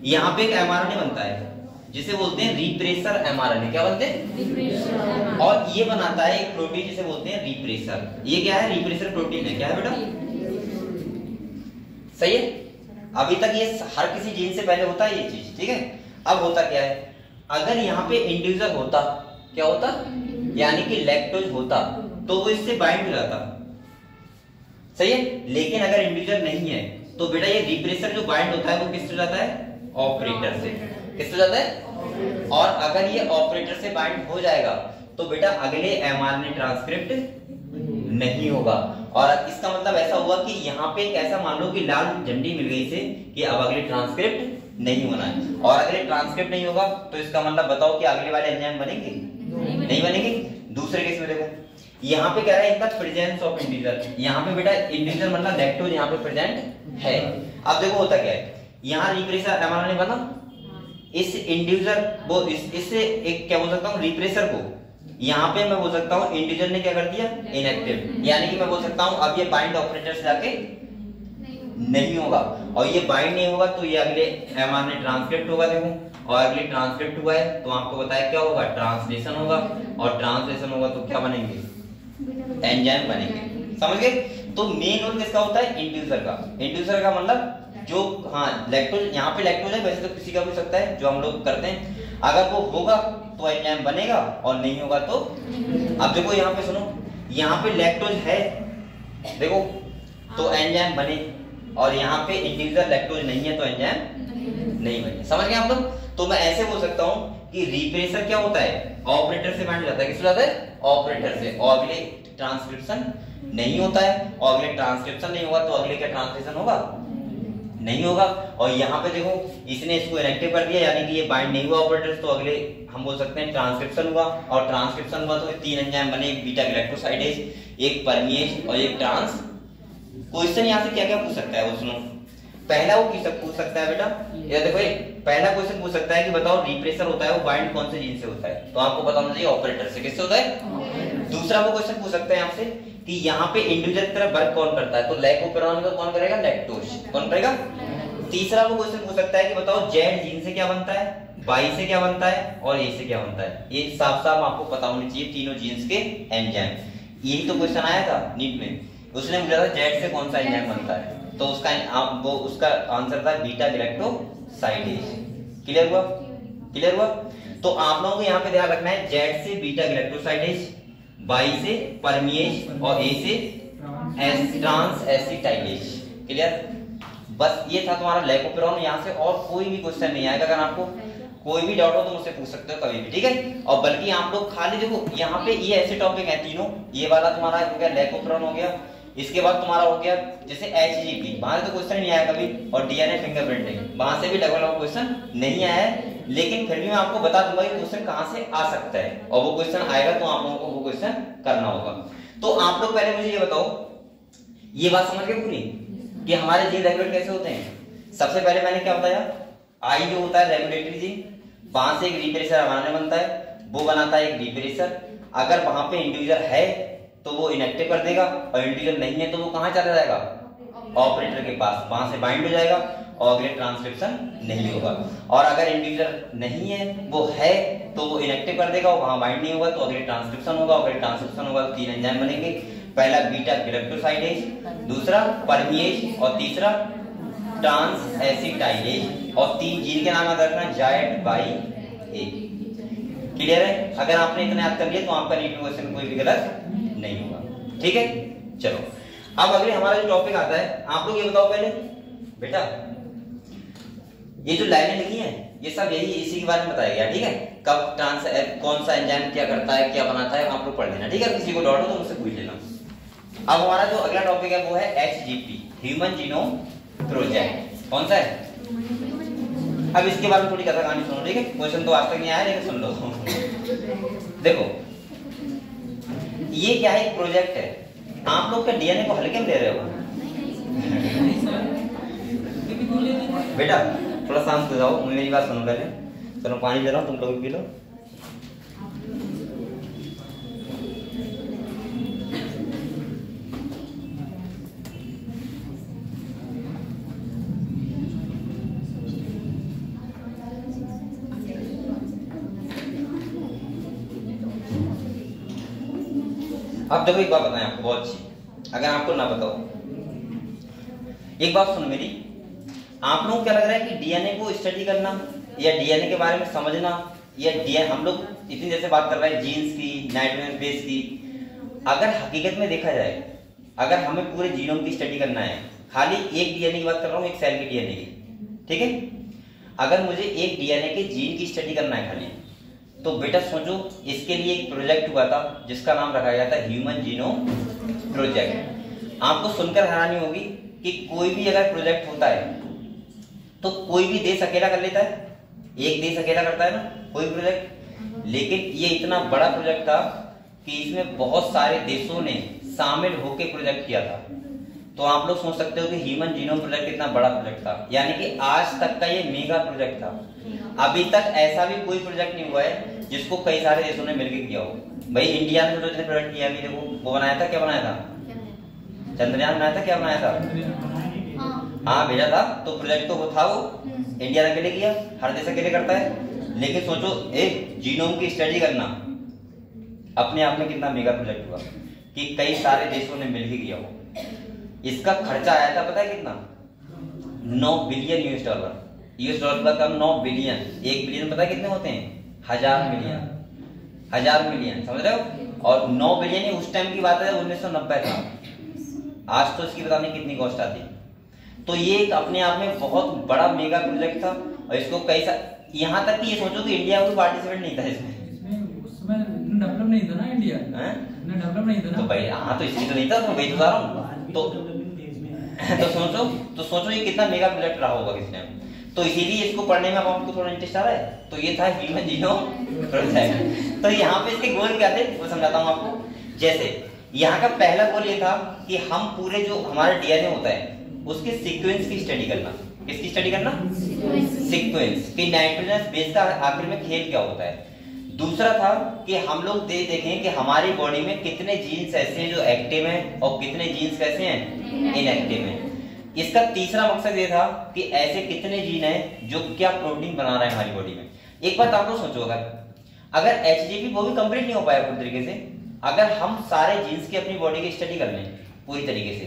यहाँ पे एक एमआरएनए बनता है जिसे बोलते हैं रिप्रेसर एमआरएनए, क्या बोलते हैं? और ये बनाता है एक प्रोटीन जिसे बोलते हैं रिप्रेसर। ये क्या है? रिप्रेसर प्रोटीन है, क्या है बेटा? सही है? अभी तक ये हर किसी जीन से पहले होता है ये चीज, ठीक है? अब होता क्या है, अगर यहाँ पे इंडिविजुअल होता, क्या होता, यानी कि लैक्टोज होता, तो वो इससे बाइंड हो जाता, सही है? लेकिन अगर इंडिविजुअल नहीं है तो बेटा ये रिप्रेसर जो बाइंड होता है वो किससे जाता है? ऑपरेटर से। किससे जाता है? और अगर ये ऑपरेटर से बाइंड हो जाएगा तो बेटा अगले एमआरएनए ट्रांसक्रिप्ट नहीं होगा। और इसका मतलब ऐसा हुआ कि यहाँ पे एक ऐसा मान लो कि लाल झंडी मिल गई से कि अब अगले ट्रांसक्रिप्ट नहीं होना है, और अगले ट्रांसक्रिप्ट नहीं होगा तो इसका मतलब बताओ कि अगले वाले एंजाइम बनेंगे? नहीं बनेंगे। दूसरे केस में देखो, यहाँ पे कह रहा है इनका प्रेजेंस ऑफ इंडिविजुअल, यहाँ पे बेटा इंडिविजुअल मतलब लैक्टोज यहाँ पे प्रेजेंट है। अब देखो होता क्या है, यहाँ रिप्रेसर एमआरएनए बना, इस इंडिविजुअल वो इससे एक क्या बोल सकता हूँ, रिप्रेसर को यहाँ पे मैं बोल सकता हूँ इंडिविजुअल ने क्या कर दिया, इनएक्टिव। यानी कि मैं बोल सकता हूँ अब ये बाइंड ऑपरेटर से जाके नहीं होगा, और ये बाइंड नहीं होगा तो ये अगले एमआरएनए ट्रांसक्रिप्ट होगा। देखो, और अगले ट्रांसक्रिप्ट हुआ है तो आपको बताया क्या होगा, ट्रांसलेशन होगा, और ट्रांसलेशन होगा तो क्या बनेंगे, एंजाइम बनेंगे। समझ गए? तो मेन रोल किसका होता है? इंड्यूसर का। इंड्यूसर का मतलब जो, हाँ लैक्टोज, यहाँ पे लैक्टोज है, वैसे तो किसी का भी सकता है जो हम लोग करते हैं। अगर वो होगा तो एंजाइम बनेगा, और नहीं होगा तो, अब देखो यहाँ पे सुनो, यहाँ पे लैक्टोज है देखो तो एंजाइम बने, और यहाँ पे इंडिविजुअल लैक्टोज नहीं है तो एंजाइम नहीं बने। समझ गए आप लोग? तो मैं ऐसे बोल सकता हूँ कि रिप्रेशर क्या होता है, ऑपरेटर से बाइंड जाता है। किससे जाता है? ऑपरेटर से। और अगले ट्रांसक्रिप्शन नहीं होता है, और अगले ट्रांसक्रिप्शन नहीं होगा तो अगले क्या ट्रांसलेशन होगा? नहीं होगा। और यहाँ पे देखो इसने इसको इनएक्टिव कर दिया, यानी कि ये बाइंड नहीं हुआ ऑपरेटर, तो अगले हम बोल सकते हैं ट्रांसक्रिप्शन हुआ। और ट्रांसक्रिप्शन हुआ तो 3 एंजाइम बने, एक बीटा गैलेक्टोसाइडेज, एक परमिएज और एक ट्रांस। क्वेश्चन यहाँ से क्या क्या पूछ सकता है? वो सुनो, पहला वो पूछ सकता है बेटा, ये देखो पहला क्वेश्चन पूछ सकता है कि बताओ रिप्रेशर होता है वो बाइंड कौन से जीन से होता है? तो आपको पता होना चाहिए ऑपरेटर से। किससे होता है? दूसरा वो क्वेश्चन पूछ सकता है आपसे कि यहाँ पे इंडिविजुअल की तरह वर्क कौन करता है? तो लैकोपेरोन का कौन करेगा? लैक्टोज। कौन करेगा? तीसरा वो क्वेश्चन पूछ सकता है कि बताओ जेड जीन से क्या बनता है, वाई से क्या बनता है और ए से क्या बनता है? ये साफ साफ आपको पता होनी चाहिए तीनों जीन्स के एंजाइम। यही तो क्वेश्चन आया था नीट में, उसने पूछा था जेड से कौन सा एंजाइम बनता है, तो उसका आंसर था बीटा गैलेक्टोसाइडेज। क्लियर हुआ? क्लियर हुआ? तो आप लोगों को यहाँ पे ध्यान रखना है, जेड से बीटा गैलेक्टोसाइडेज, वाई से परमिएज और ए से ट्रांस एसिटाइलेज। क्लियर? बस ये था तुम्हारा लैकोपेरोन। यहाँ से और कोई भी क्वेश्चन नहीं आएगा। अगर आपको कोई भी डाउट हो तो मुझसे पूछ सकते हो कभी भी, ठीक है? और बल्कि आप लोग खाली देखो यहाँ पे ये ऐसे टॉपिक है तीनों, ये वाला तुम्हारा हो गया लैकोपेरोन हो गया, इसके बाद तुम्हारा हो गया जैसे HGP, वहां से तो क्वेश्चन नहीं आया कभी, और डीएनए फिंगरप्रिंटिंग, वहां से भी डबल क्वेश्चन नहीं आया है, लेकिन फिर भी मैं आपको बता दूंगा कि क्वेश्चन कहां से आ सकता है, और वो क्वेश्चन आएगा तो आप लोगों को वो क्वेश्चन करना होगा। तो आप लोग पहले मुझे ये बताओ, ये बात समझ गए पूरी कि हमारे जीन रेगुलेट कैसे होते हैं? सबसे पहले मैंने क्या बताया, आई जो होता है रेगुलेटरी जीन, वहां से एक रिप्रेशर हमारे बनता है, वो बनाता है एक रिप्रेशर। अगर वहां पे इंडिविजुअल है तो वो इनएक्टिव कर देगा, और इंडिविजुअल नहीं है तो वो कहां चला जाएगा? ऑपरेटर के पास, वहां से बाइंड हो जाएगा और अगले ट्रांसक्रिप्शन नहीं होगा। और अगर इंडिविजुअल नहीं है, वो है तो वो इनएक्टिव कर देगा, वहां बाइंड नहीं होगा तो अगले ट्रांसक्रिप्शन होगा, अगले ट्रांसक्रिप्शन होगा तो 3 एंजाइम बनेंगे, पहला बीटा गैलेक्टोसाइडेज, दूसरा परमिएज और तीसरा ट्रांस एसिटाइलेज, और 3 जीन के नाम याद रखना, जायड, बाई, ए। क्लियर है? अगर आपने इतना याद कर लिया तो आपका नीट क्वेश्चन कोई भी गलत नहीं होगा। ठीक है, चलो अब अगले हमारा जो टॉपिक आता है, आप लोग ये बताओ पहले बेटा, ये जो लाइनें लिखी हैं ये सब यही इसी के बारे में बताया गया, ठीक है? कब ट्रांस कौन सा एंजाइम क्या करता है, क्या बनाता है, आप लोग पढ़ लेना, ठीक है? किसी को डाउट हो तो मुझसे पूछ लेना। अब हमारा जो अगला टॉपिक है वो है HGP, ह्यूमन जीनोम प्रोजेक्ट। कौन सा है? अब इसके बारे में थोड़ी कथा कहानी सुनो, ठीक है? क्वेश्चन तो आज तक नहीं आया लेकिन सुन लो। देखो ये क्या है, एक प्रोजेक्ट है। आप लोग का डीएनए को हल्के में ले रहे हो बेटा, थोड़ा शांत हो जाओ, मेरी बात सुनो पहले। चलो पानी ले रहा हूँ, तुम लोग भी पी लो। अब देखो एक बात बताएं आपको बहुत अच्छी, अगर आपको ना बताओ, एक बात सुनो मेरी, आप लोगों को क्या लग रहा है कि डीएनए को स्टडी करना या डीएनए के बारे में समझना, या डीएनए हम लोग इतनी देर से बात कर रहे हैं जीन्स की, नाइट्रोजन बेस की, अगर हकीकत में देखा जाए, अगर हमें पूरे जीनोम की स्टडी करना है, खाली एक डीएनए की बात कर रहा हूँ, एक सेल की डीएनए की, ठीक है? अगर मुझे एक डीएनए के जीन की स्टडी करना है खाली, तो बेटा सोचो, इसके लिए एक प्रोजेक्ट हुआ था जिसका नाम रखा गया था ह्यूमन जीनोम प्रोजेक्ट। आपको सुनकर हैरानी होगी कि कोई भी अगर प्रोजेक्ट होता है तो कोई भी देश अकेला कर लेता है, एक देश अकेला करता है ना कोई प्रोजेक्ट, लेकिन ये इतना बड़ा प्रोजेक्ट था कि इसमें बहुत सारे देशों ने शामिल होकर प्रोजेक्ट किया था। तो आप लोग सोच सकते हो कि ह्यूमन जीनोम प्रोजेक्ट कितना बड़ा प्रोजेक्ट था, यानी कि आज तक का ये मेगा प्रोजेक्ट था। अभी तक ऐसा भी कोई प्रोजेक्ट नहीं हुआ है जिसको कई सारे देशों ने मिलकर किया हो। भाई इंडिया ने जो प्रोजेक्ट किया, अभी देखो वो बनाया था, क्या बनाया था? चंद्रयान बनाया था, क्या बनाया था? हाँ भेजा था, तो प्रोजेक्ट तो वो था, वो इंडिया ने अकेले किया, हर देश अकेले करता है। लेकिन सोचो एक जीनोम की स्टडी करना अपने आप में कितना मेगा प्रोजेक्ट हुआ कि कई सारे देशों ने मिलकर किया हो। इसका खर्चा आया था पता है कितना? 9 billion US dollar. US dollar का 9 बिलियन, 1 बिलियन पता है कितने होते हैं? 1000 मिलियन, 1000 मिलियन, समझ रहे हो? और 9 बिलियन उस टाइम की बात है 1990 था, आज तो इसकी पता नहीं कितनी कॉस्ट आती। तो ये एक अपने आप में बहुत बड़ा मेगा प्रोजेक्ट था, और इसको कई यहाँ तक कि ये सोचो कि इंडिया कोई पार्टिसिपेट नहीं था इसमें। उसमें डेवलप नहीं था ना इंडिया, डेवलप नहीं था ना। तो भाई हाँ, तो इसलिए तो नहीं था, तो वही बता रहा हूँ। तो सोचो ये कितना मेगा प्रोजेक्ट रहा होगा किसने। तो इसीलिए इसको पढ़ने में अब आपको थोड़ा इंटरेस्ट आ रहा है। तो ये था ह्यूमन जीनोम प्रोजेक्ट। तो यहाँ पे इसके गोल क्या थे वो समझाता हूँ आपको। जैसे यहाँ का पहला गोल ये था कि हम पूरे जो हमारा डीएनए होता है उसके सीक्वेंस की स्टडी करना। किसकी स्टडी करना? सीक्वेंस कि नाइट्रोजन बेस का आखिर में खेल क्या होता है। दूसरा था कि हम लोग देखें कि हमारी बॉडी में कितने जीन्स ऐसे हैं जो एक्टिव हैं और कितने जीन्स कैसे हैं, इनएक्टिव हैं। इसका तीसरा मकसद ये था कि ऐसे कितने जीन हैं जो क्या प्रोटीन बना रहे हैं हमारी बॉडी में। एक बात आप लोग सोचो, अगर एचजीपी वो भी कंप्लीट नहीं हो पाया पूरी तरीके से, अगर हम सारे जीन्स की अपनी बॉडी की स्टडी कर लें पूरी तरीके से,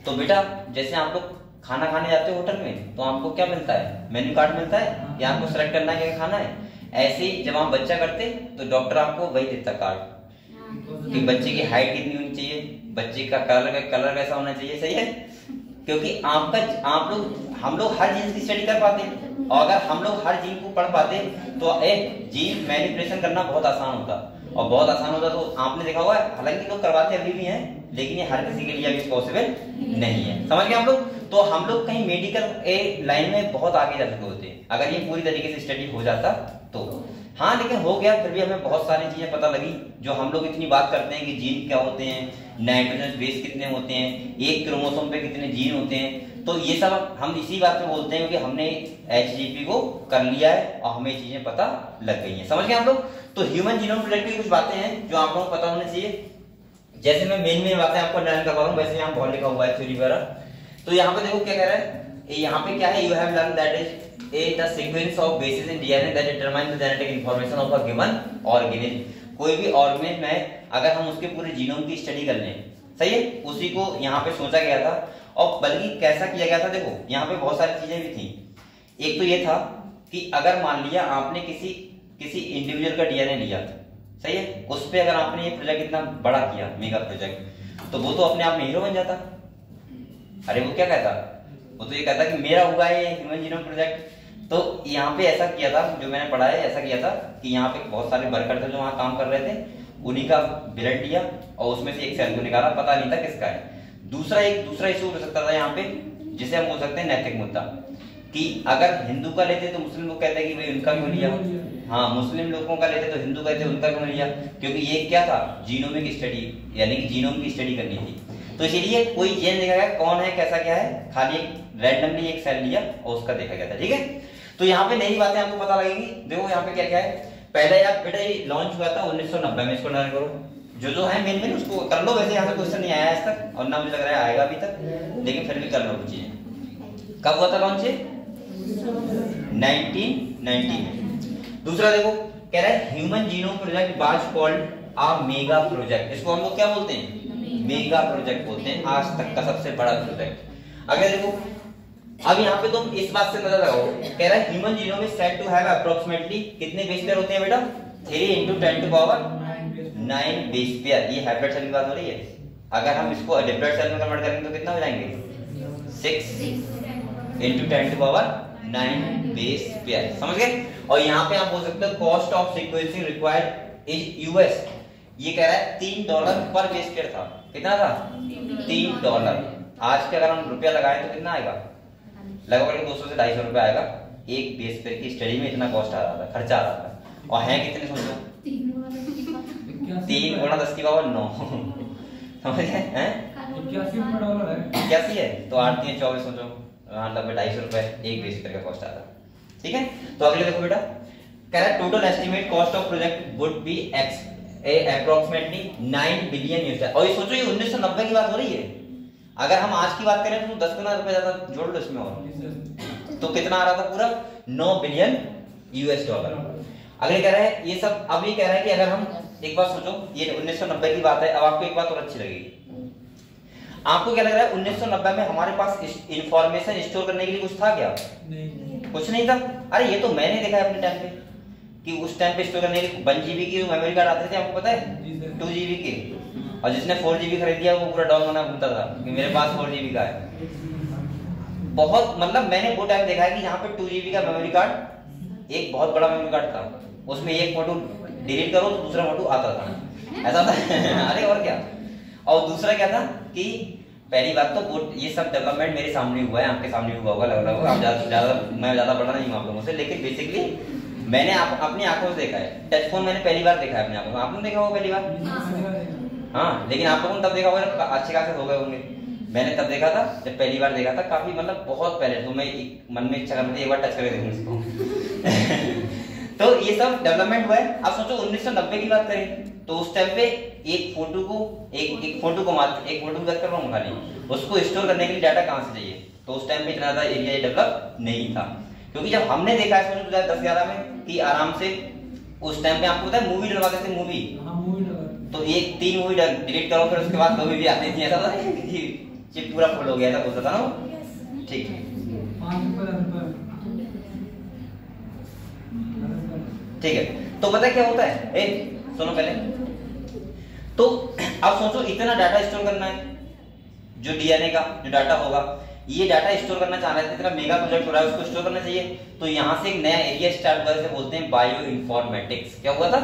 तो बेटा जैसे आप लोग खाना खाने जाते हो होटल में तो आपको क्या मिलता है? मेन्यू कार्ड मिलता है या आपको सेलेक्ट करना है क्या खाना है। ऐसे ही जब आप बच्चा करते तो डॉक्टर आपको वही देता कार्ड कि बच्चे की हाइट कितनी होनी चाहिए, बच्चे का कलर कैसा होना चाहिए। सही है, क्योंकि हम लोग हर जीन की स्टडी कर पाते हैं, और अगर हम लोग हर जीन को पढ़ पाते तो जीन मैनिपुलेशन करना बहुत आसान होता, और बहुत आसान होता। तो आपने देखा होगा, हालांकि लोग करवाते अभी भी हैं, लेकिन ये हर किसी के लिए अभी पॉसिबल नहीं है। समझ गए हम लोग? तो हम लोग कहीं मेडिकल लाइन में बहुत आगे जा चुके होते हैं अगर ये पूरी तरीके से स्टडी हो जाता तो। हाँ, लेकिन हो गया, फिर भी हमें बहुत सारी चीजें पता लगी जो हम लोग इतनी बात करते हैं कि जीन क्या होते हैं, नाइट्रोजन बेस कितने होते हैं, एक क्रोमोसोम पे कितने जीन होते हैं। तो ये सब हम इसी बात पे बोलते हैं कि हमने एचजीपी को कर लिया है और हमें चीजें पता लग गई हैं। समझ गए हम लोग? तो ह्यूमन जीनोम प्रोजेक्ट की कुछ बातें हैं जो आप लोगों को पता होनी चाहिए। जैसे मैं मेन बातें आपको अंडरलाइन करवा रहा हूं, वैसे यहाँ बहुत लिखा हुआ है थ्योरी वगैरह। तो यहाँ पे देखो क्या कह रहा है, यहाँ पे क्या है, you have learn that is the sequence of basis in DNA that determine the genetic information of a given organism. कोई भी ऑर्गेनिज्म में अगर हम उसके पूरे जीनोम की स्टडी कर लें, सही है, उसी को यहाँ पे सोचा गया था। और बल्कि कैसा किया गया था, देखो यहाँ पे बहुत सारी चीजें भी थी। एक तो ये था कि अगर मान लिया आपने किसी इंडिविजुअल का डीएनए लिया, सही है, उस पे अगर आपने ये प्रोजेक्ट इतना बड़ा किया, मेगा प्रोजेक्ट, तो वो तो अपने आप में हीरो बन जाता। अरे वो क्या कहता, वो तो ये कहता कि मेरा हुआ है ह्यूमन जीनोम प्रोजेक्ट। तो यहाँ पे ऐसा किया था, जो मैंने पढ़ा है ऐसा किया था कि यहाँ पे बहुत सारे वर्कर थे जो वहाँ काम कर रहे थे, उन्हीं का ब्लड लिया और उसमें से एक सेल को निकाला, पता नहीं था किसका है। दूसरा इशू हो सकता था यहाँ पे, जिसे हम बोल सकते हैं नैतिक मुद्दा, कि अगर हिंदू का लेते तो मुस्लिम लोग कहते हैं कि भाई उनका क्यों लिया, हाँ, मुस्लिम लोगों का लेते तो हिंदू कहते उनका क्यों लिया, क्योंकि ये क्या था, जीनोमिक स्टडी, यानी कि जीनोम की स्टडी करनी थी। तो इसीलिए कोई जेन देखा गया कौन है कैसा क्या है, खाली रैंडमली एक सेल लिया और उसका देखा गया था। ठीक है, तो यहाँ पे नई बातें आपको पता लगेंगी। देखो यहाँ पे क्या क्या है। पहले यार बेटा ये लॉन्च हुआ था 1990 में, इसको लर्न करो, जो है मेन उसको कर लो। वैसे यहाँ पे क्वेश्चन नहीं आया आज तक, और ना मुझे लग रहा है आएगा अभी तक, लेकिन फिर भी कर लो कुछ चीजें। कब हुआ था लॉन्च? 1990 में। दूसरा देखो कह रहा है human genome project was called a mega project. इसको हम लोग क्या बोलते हैं? मेगा प्रोजेक्ट बोलते हैं, आज तक का सबसे बड़ा प्रोजेक्ट। अगर देखो अब यहाँ पे तुम इस बात से पता लगाओ, कह रहा है human genome is said to have approximately कितने बेस पेयर होते हैं बेटा? 3 × 10⁹ बेस पेयर। ये हैप्लॉइड सेल की बात हो रही है। अगर हम इसको डिप्लॉइड सेल में कन्वर्ट करेंगे तो कितना हो जाएंगे? 6 × 10⁹ बेस पेयर। समझ गए? और यहाँ पे आप बोल सकते हो cost of sequencing required is US. ये कह रहा है $3 पर बेस पेयर था। कितना था? $3। आज के अगर हम रुपया लगाए तो कितना आएगा? लगभग 200 से 250 रुपया आएगा। एक बेस पेयर की स्टडी में इतना कॉस्ट आ रहा था, खर्चा आ रहा था। और है कितने सोचो? 3 × 10⁹ समझ गए? हैं $81 है, तो 8 × 3 = 24 सोचो, लगभग 250 रुपए एक बेस पेयर का कॉस्ट आ रहा है। ठीक है, तो अगले देखो बेटा, कह रहा है total estimate cost of project would be approximately $9 billion. और ये सोचो ये 1990 की बात हो रही है। अगर हम आज की बात करें तो 10 गुना रुपए ज्यादा जोड़ लो इसमें, और तो कितना आ रहा था? पूरा $9 बिलियन। अगले कह रहा है ये सब, अब ये कह रहा है कि अगर हम एक बात सोचो, ये 1990 की बात है। अब आपको एक बात और अच्छी लगेगी। आपको क्या लग रहा है 1990 में हमारे पास इंफॉर्मेशन स्टोर करने के लिए कुछ था क्या? नहीं, कुछ नहीं था। अरे ये तो मैंने देखा है अपने टाइम पे कि उस टाइम पे स्टोर करने के लिए 1 GB की मेमोरी कार्ड आते थे, आपको पता है? 2 GB के। और जिसने 4 GB खरीद लिया वो पूरा डाउन होना घूमता था कि मेरे पास 4 GB का है। बहुत मतलब मैंने वो टाइम देखा है कि यहाँ पे 2 GB का मेमोरी कार्ड, एक बहुत बड़ा मेमोरी कार्ड था, उसमें एक फोटो डिलीट करो तो दूसरा फोटो आता था, ऐसा था। अरे और क्या। और दूसरा क्या था कि पहली बात तो वो ये सब डेवलपमेंट मेरे सामने हुआ है, आपके सामने हुआ होगा, लग रहा होगा आप मैं ज्यादा बड़ा नहीं हूँ आप लोगों से, लेकिन बेसिकली मैंने अपनी आंखों से देखा है। टच फोन मैंने पहली बार देखा है अपनी आंखों में, आपने देखा होगा पहली बार? हाँ, लेकिन आप लोगों ने तब देखा होगा, अच्छे खासे हो गए होंगे। मैंने तब देखा था जब पहली बार देखा था, काफी मतलब बहुत पहले, तो मैं मन में इच्छा करती एक बार टच करके देखूं इसको। तो ये सब डेवलपमेंट हुआ है। अब सोचो 1990 की बात करें तो उस टाइम पे एक फोटो की बात कर रहा हूँ खाली, उसको स्टोर करने के लिए डाटा कहाँ से चाहिए? तो उस टाइम पे इतना ज्यादा एरिया डेवलप नहीं था, क्योंकि जब हमने देखा है सोचो 2010-11 में कि आराम से उस टाइम पे आपको पता है मूवी डलवाते थे, मूवी तो एक 3 मूवी डिलीट करो फिर उसके बाद 2 भी आती थी, ऐसा था कि चिप पूरा फुल हो गया था, बोलता था ना। ठीक है, ठीक है। तो पता क्या होता है, सुनो पहले तो अब सोचो इतना डाटा स्टोर करना है, जो डीएनए का जो डाटा होगा, ये डाटा स्टोर करना चाह रहे थे, इतना मेगा प्रोजेक्ट हो रहा है, उसको स्टोर करना चाहिए। तो यहाँ से एक नया एरिया स्टार्ट हुआ, जिसे बोलते हैं बायो इन्फॉर्मेटिक्स। क्या हुआ था?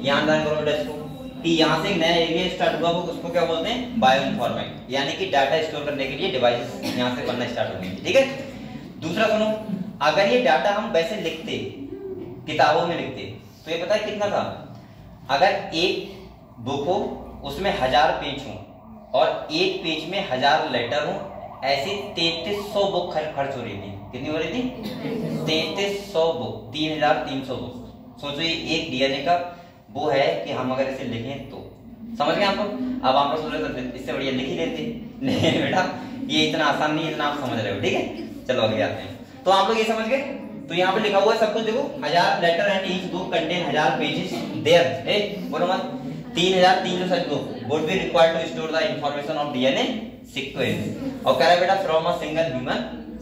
यहाँ ध्यान करो बेटा इसको, कि यहाँ से एक नया एरिया स्टार्ट हुआ, उसको क्या बोलते हैं? बायो इन्फॉर्मेटिक्स, यानी कि डाटा स्टोर करने के लिए डिवाइसेस यहाँ से बनना स्टार्ट हो गए। ठीक है। दूसरा सुनो, अगर ये डाटा हम वैसे लिखते, किताबों में लिखते, तो ये पता है कितना था? अगर एक बुक हो उसमें 1000 पेज हो और एक पेज में 1000 लेटर हो, ऐसी 3300 बुक खर्च हो रही थी। कितनी हो रही थी? 3300 बुक, 3300 बुक। सोचो ये एक डीएनए का वो है कि हम अगर इसे लिखें तो, समझ गए आपको? अब आप सोच रहे थे इससे बढ़िया लिख ही लेते, नहीं बेटा ये इतना आसान नहीं है, इतना आप समझ रहे हो। ठीक है, चलो आगे आते हैं। तो आप लोग ये समझ गए, तो यहाँ पे लिखा हुआ है सब कुछ, देखो 1000 letter and each book contain 1000 pages there, बोलो मत 3300 such book would be required to store the information of DNA sequence. और कह रहा है बेटा from a single human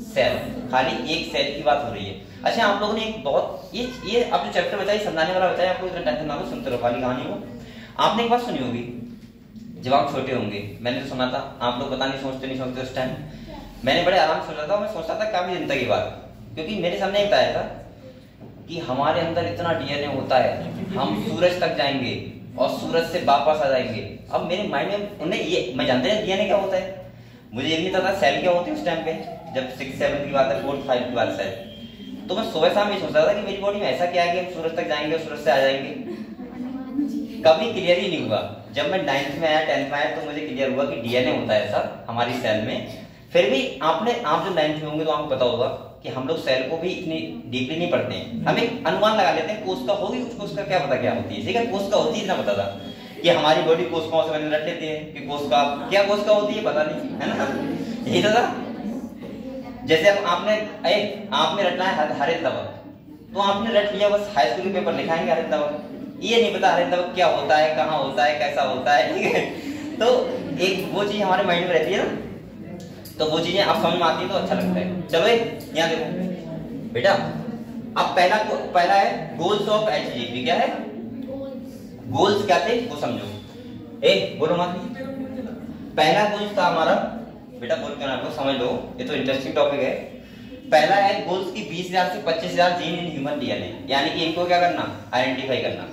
cell, खाली एक सेल की बात हो रही है। अच्छा, आप लोगों ने एक बहुत ये आप जो चैप्टर बताइए, समझाने वाला बताइए, आपको इतना टेंशन ना लो, सुनते रहो खाली कहानी को। आपने एक बात सुनी होगी, जब आप छोटे होंगे, मैंने तो सुना था, आप लोग पता नहीं सोचते नहीं सोचते उस टाइम, मैंने बड़े आराम से सोचा था, मैं सोचता था काफी जिंदगी बाद, क्योंकि मेरे सामने एक आया था कि हमारे अंदर इतना डीएनए होता है, हम सूरज तक जाएंगे और सूरज से वापस आ जाएंगे। अब मेरे माइंड में उन्हें ये, मैं जानते हैं डीएनए क्या होता है, मुझे ये नहीं पता सेल क्या होती है उस टाइम पे, जब 6-7 की बात है, 4-5 की बात है। तो मैं सुबह शाम ये सोचता था कि मेरी बॉडी में ऐसा क्या है कि हम सूरज तक जाएंगे और सूरज से आ जाएंगे। कभी क्लियर ही नहीं हुआ। जब मैं 9th में आया, 10th में आया, तो मुझे क्लियर हुआ कि डीएनए होता है ऐसा हमारी सेल में। फिर भी आप जो 9th में होंगे तो आपको पता होगा कि हम लोग सेल को भी इतनी डीपली नहीं पढ़ते हैं, हम एक अनुमान लगा लेते हैं कोशिका होगी, उसको उसका क्या पता क्या होती है। ठीक है, कोशिका होती है इतना पता था कि हमारी बॉडी कोशिकाओं से मैंने रट लेते हैं कि कोशिका क्या कोशिका होती है पता नहीं, है ना, यही तो था। जैसे अब आपने रटना है हरित तवक, तो आपने रट लिया, बस हाई स्कूल के पेपर लिखाएंगे हरित तवक, ये नहीं पता हरित तवक क्या होता है, कहाँ होता है, कैसा होता है। ठीक है, तो एक वो चीज हमारे माइंड में रहती है ना, तो वो चीजें आप समझ में आती है तो अच्छा लगता है। चलो यहाँ देखो बेटा, अब पहला है गोल्स ऑफ एचजीपी। क्या है गोल्स? क्या थे वो समझो, बोलो मत। पहला गोल्स था हमारा, बेटा बोल के आपको समझ लो, ये तो इंटरेस्टिंग टॉपिक है। पहला है गोल्स की 20,000 से 25,000 जीन इन ह्यूमन डीएनए, यानी कि इनको क्या करना? आइडेंटिफाई करना।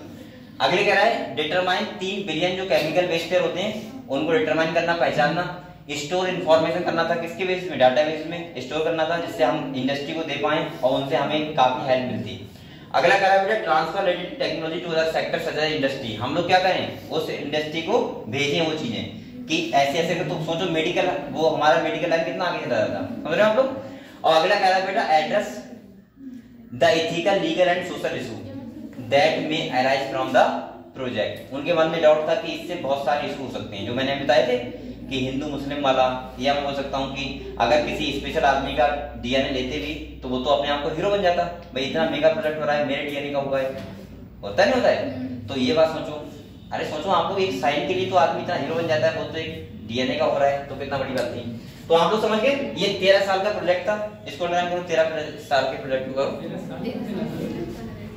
अगले कह रहा है डिटरमाइन 3 बिलियन जो केमिकल वेस्टेज होते हैं उनको डिटरमाइन करना, पहचानना। स्टोर इन्फॉर्मेशन करना था, किसके बेस में? डाटाबेस में स्टोर करना था, जिससे हम इंडस्ट्री को दे पाए और उनसे हमें काफी हेल्प मिलती। अगला कह रहा है बेटा transfer related technology to other sector such as industry, हम लोग क्या करें? उस इंडस्ट्री को भेजें वो चीजें कि ऐसे ऐसे तो सोचो मेडिकल, वो हमारा मेडिकल लाइन कितना आगे चला जाता, समझ रहे हो आप लोग। और अगला कह रहा है बेटा address the ethical, legal and social issue that may arise from the project. उनके मन में डाउट था कि इससे बहुत सारे इशू हो सकते हैं, जो मैंने बताए थे कि हिंदू मुस्लिम वाला, या मैं बोल सकता हूँ कि अगर किसी स्पेशल आदमी का डीएनए लेते भी तो वो तो अपने आप को हीरो बन जाता, भाई इतना मेगा प्रोजेक्ट हो रहा है, मेरे डीएनए का हुआ है, होता नहीं होता है। तो ये बात सोचो, अरे सोचो आप लोग, एक साइन के लिए तो आदमी इतना हीरो बन जाता है, वो तो एक डीएनए का हो रहा है, तो कितना बड़ी बात नहीं। तो आप लोग समझ गए, ये 13 साल का प्रोजेक्ट था, इसको डिजाइन करो 13 साल के प्रोजेक्ट को करो।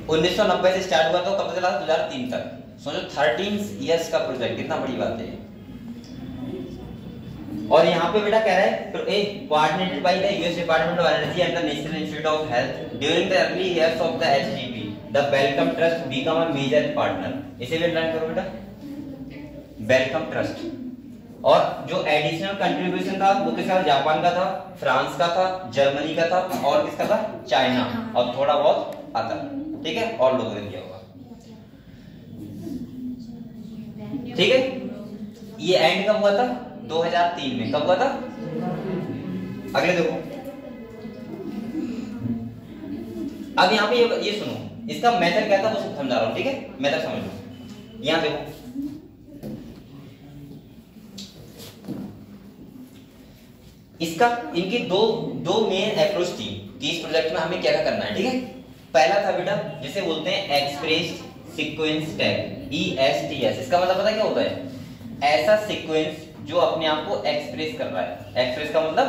1990 से स्टार्ट हुआ था, कब चला? 2003 तक। सोचो 13 इयर्स का प्रोजेक्ट, कितना बड़ी बात है। और यहाँ पे बेटा कह रहा है तो a coordinated by the US department of energy and the national institute of health during the early years of the HGP the wellcome trust become a major partner. इसे भी अंडरलाइन करो बेटा, वेलकम ट्रस्ट। और जो additional contribution था वो किसका? Japan का था, फ्रांस का था, जर्मनी का था और किसका था? चाइना, और थोड़ा बहुत अदर, ठीक है, और लोगों ने दिया होगा, ठीक है। ये एंड कब हुआ था? 2003 में। कब हुआ था? अगले देखो, अब यहाँ पे ये सुनो, इसका मेथड क्या था वो समझा रहा हूं, ठीक है, मेथड समझ लो। यहाँ देखो, इसका इनकी दो मेन अप्रोच थी कि इस प्रोजेक्ट में हमें क्या क्या करना है, ठीक है। पहला था बेटा जिसे बोलते हैं एक्सप्रेस्ड सीक्वेंस टैग, ESTS। इसका मतलब पता क्या होता है? ऐसा सीक्वेंस जो अपने आप को एक्सप्रेस कर रहा है। एक्सप्रेस का मतलब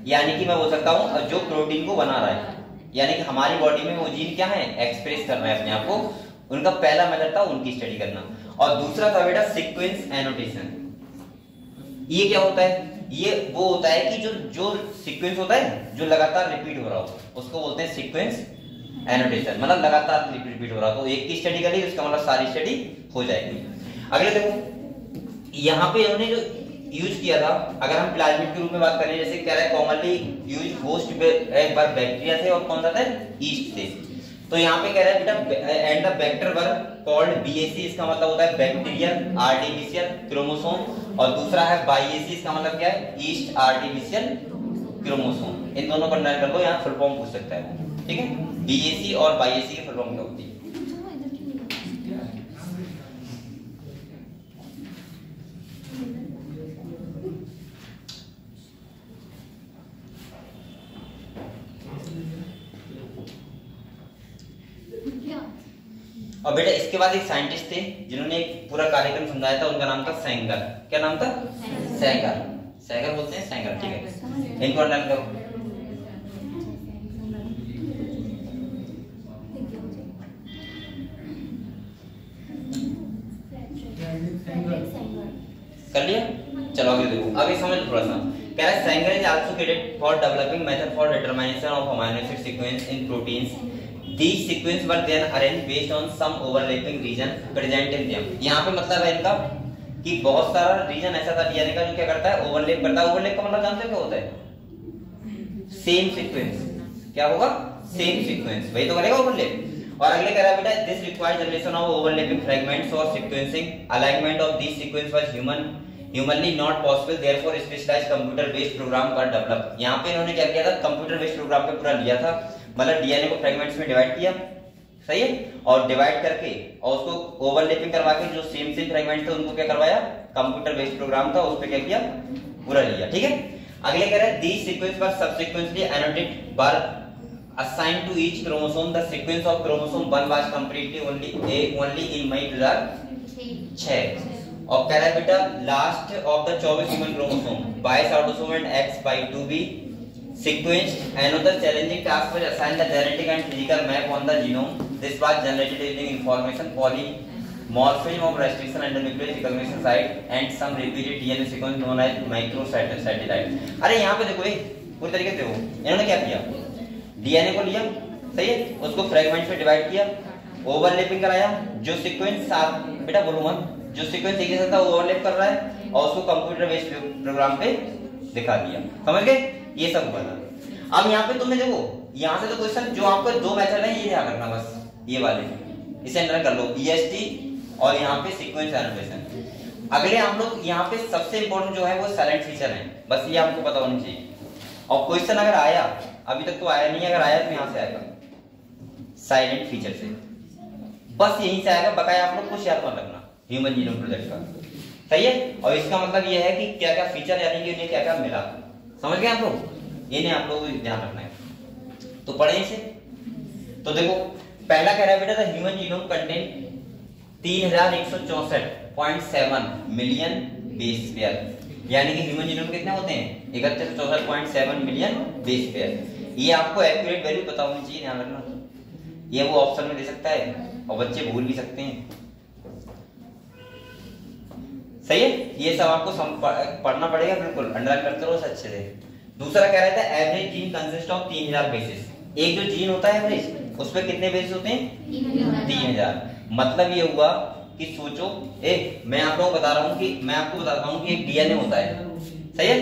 यानी कि मैं बोल सकता हूं जो प्रोटीन को बना रहा है, यानी कि हमारी बॉडी में वो जीन क्या है? एक्सप्रेस कर रहा है अपने आप को। उनका पहला मेथड था उनकी स्टडी करना। और दूसरा था बेटा सीक्वेंस एनोटेशन। ये क्या होता है? ये वो होता है कि जो सीक्वेंस होता है जो लगातार रिपीट हो रहा हो, उसको बोलते हैं सीक्वेंस एनोटेशन। मतलब लगातार रिपीट हो रहा हो, तो एक की स्टडी करी उसका मतलब सारी स्टडी हो जाएगी। अगले देखो, यहाँ पे इन्होंने जो यूज किया था, अगर हम प्लाज्मिड के रूप में बात करें, जैसे कह रहा है कॉमनली यूज होस्ट एक बार बैक्टीरिया थे और कौन सा था? ईस्ट थे। तो यहाँ पे कह रहा है बेटा and the vector were called BAC। इसका मतलब होता है बैक्टीरियल आर्टिफिशियल क्रोमोसोम, और दूसरा है BIAC। इसका मतलब क्या है? Yeast artificial chromosome. इन दोनों को अंडरलाइन कर लो, यहाँ फुल फॉर्म पूछ सकता है, ठीक है। BAC और BIAC की फुल फॉर्म क्या होती है? और बेटा इसके बाद एक साइंटिस्ट थे जिन्होंने एक पूरा कार्यक्रम समझाया था, उनका नाम था सेंगर। क्या नाम था? सेंगर। सेंगर बोलते हैं, सेंगर, ठीक है। इनको अंडरलाइन करो। कर लिया? चलो आगे देखो, आगे समझ लो थोड़ा सा। कह रहा है Sengar is also credited for developing method for determination of amino acid sequence in proteins. These sequence were then arranged based on some overlapping region present in them। यहाँ पे मतलब है इनका कि बहुत सारा रीजन ऐसा था डीएनए का जो क्या करता है? ओवरलैप करता है। ओवरलैप का मतलब जानते हो क्या होता है? Same sequence. क्या होगा? सेम सीक्वेंस, वही तो करेगा ओवरलैप। और अगले कह रहा है बेटा this required generation of overlapping fragments और sequencing alignment of this sequence was humanly not possible, therefore specialized computer based program were develop. यहाँ पे इन्होंने क्या किया था? कंप्यूटर बेस्ड प्रोग्राम पे पूरा लिया था, मतलब डीएनए को फ्रैगमेंट्स में डिवाइड किया, सही है, और डिवाइड करके और उसको ओवरलैपिंग करवा के जो सेम फ्रैगमेंट थे उनको क्या करवाया? कंप्यूटर बेस्ड प्रोग्राम था, उस पे क्या किया? पूरा लिया, ठीक है। अगले कह रहा है these sequence were subsequently annotated were assigned to each chromosome. The sequence of chromosome 1 was completely only in my 6। और कह रहा है बेटा last of the 24 human chromosome 22 autosome and X by 2b sequenced another challenging task was assigned the genetic and physical map on the genome. This was generated using information polymorphism of restriction and the nucleus recognition site and some repeated DNA sequence known as microsatellite। अरे यहाँ पे देखो पूरी तरीके से देखो, इन्होंने क्या किया? डीएनए को लिया, सही है, उसको फ्रैगमेंट्स में डिवाइड किया, ओवरलैपिंग कराया, जो सीक्वेंस साथ बेटा बोलो मत, जो सीक्वेंस एक जैसा था वो ओवरलैप कर रहा है और उसको कंप्यूटर बेस्ड प्रोग्राम पे दिखा दिया। समझ गए? ये सब हुआ था। अब यहाँ पे तुमने देखो, यहाँ से तो क्वेश्चन जो आपको दो मेथड है ये ध्यान रखना, बस ये वाले इसे अंडर कर लो, EST और यहाँ पे सीक्वेंस एनोटेशन। अगले हम लोग यहाँ पे सबसे इंपॉर्टेंट जो है वो साइलेंट फीचर है, बस ये आपको पता होना चाहिए। और क्वेश्चन अगर आया, अभी तक तो आया नहीं, अगर आया तो यहाँ से आएगा साइलेंट फीचर से, बस यहीं से आएगा। बकाया आप लोग कुछ याद मत रखना ह्यूमन जीनोम प्रोजेक्ट का, सही है। और इसका मतलब ये है कि क्या क्या फीचर यानी कि उन्हें क्या क्या मिला, समझ गए आप लोग? ये नहीं आप लोगों को ध्यान रखना है, तो पढ़े इसे। तो देखो पहला कह रहा है बेटा the human genome contain 3164.7 million base pair, यानी कि ह्यूमन जीनोम कितने होते हैं? 3164.7 मिलियन बेस पेयर। ये आपको एक्यूरेट वैल्यू पता होनी चाहिए, ध्यान रखना। ये वो ऑप्शन में दे सकता है और बच्चे भूल भी सकते हैं, सही है, ये सब आपको पढ़ना पड़ेगा, बिल्कुल अंडरलाइन करते रहो अच्छे से। दूसरा कह रहा था average gene consist of 3000 basis. एक जो जीन होता है एवरेज, उस पे कितने बेसिस होते हैं? 3000। मतलब ये हुआ कि सोचो, मैं आप लोगों को बता रहा हूँ कि मैं आपको बताता हूँ कि एक डीएनए होता है, सही है,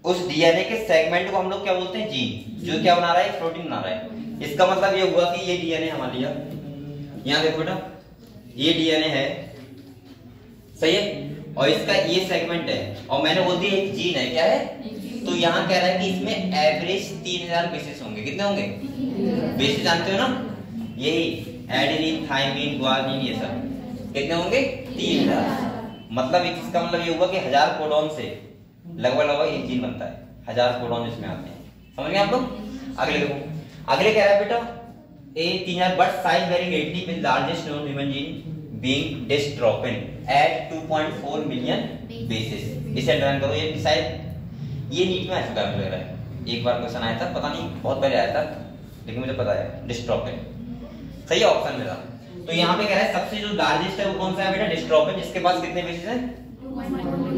उस डीएनए के सेगमेंट को हम लोग क्या बोलते हैं? जीन। जो क्या बना रहा है? प्रोटीन बना रहा है। इसका मतलब ये हुआ कि ये डीएनए हमारे लिया, यहाँ देखो बेटा, ये डीएनए है, सही है, और इसका ये सेगमेंट है, और मैंने बोल दिया एक जीन है, क्या है? तो यहाँ कह रहा है कि इसमें एवरेज 3000 बेसिस होंगे। कितने होंगे? बेसिस जानते हो ना, यही एडेनिन, थाइमिन, ग्वानिन, ये सब कितने होंगे? 3000। मतलब इसका मतलब ये हुआ कि 1000 कोडॉन से लगभग एक जीन बनता है। 1000 कोडॉन इसमें आते हैं, समझ गए आप लोग? अगले देखो, अगले कह रहा है बेटा a 3000 but size very greatly with largest known human gene being dystrophin at 2.4 million bases. इसे अंडरलाइन करो, ये शायद ये नीट में आ चुका है, मुझे लग रहा है। एक बार क्वेश्चन आया था, पता नहीं बहुत पहले आया था, लेकिन मुझे पता है डिस्ट्रोफिन सही है ऑप्शन मेरा। तो यहाँ पे कह रहा है सबसे जो लार्जेस्ट है वो कौन सा है बेटा? डिस्ट्रोफिन। इसके पास कितने बेसिस है?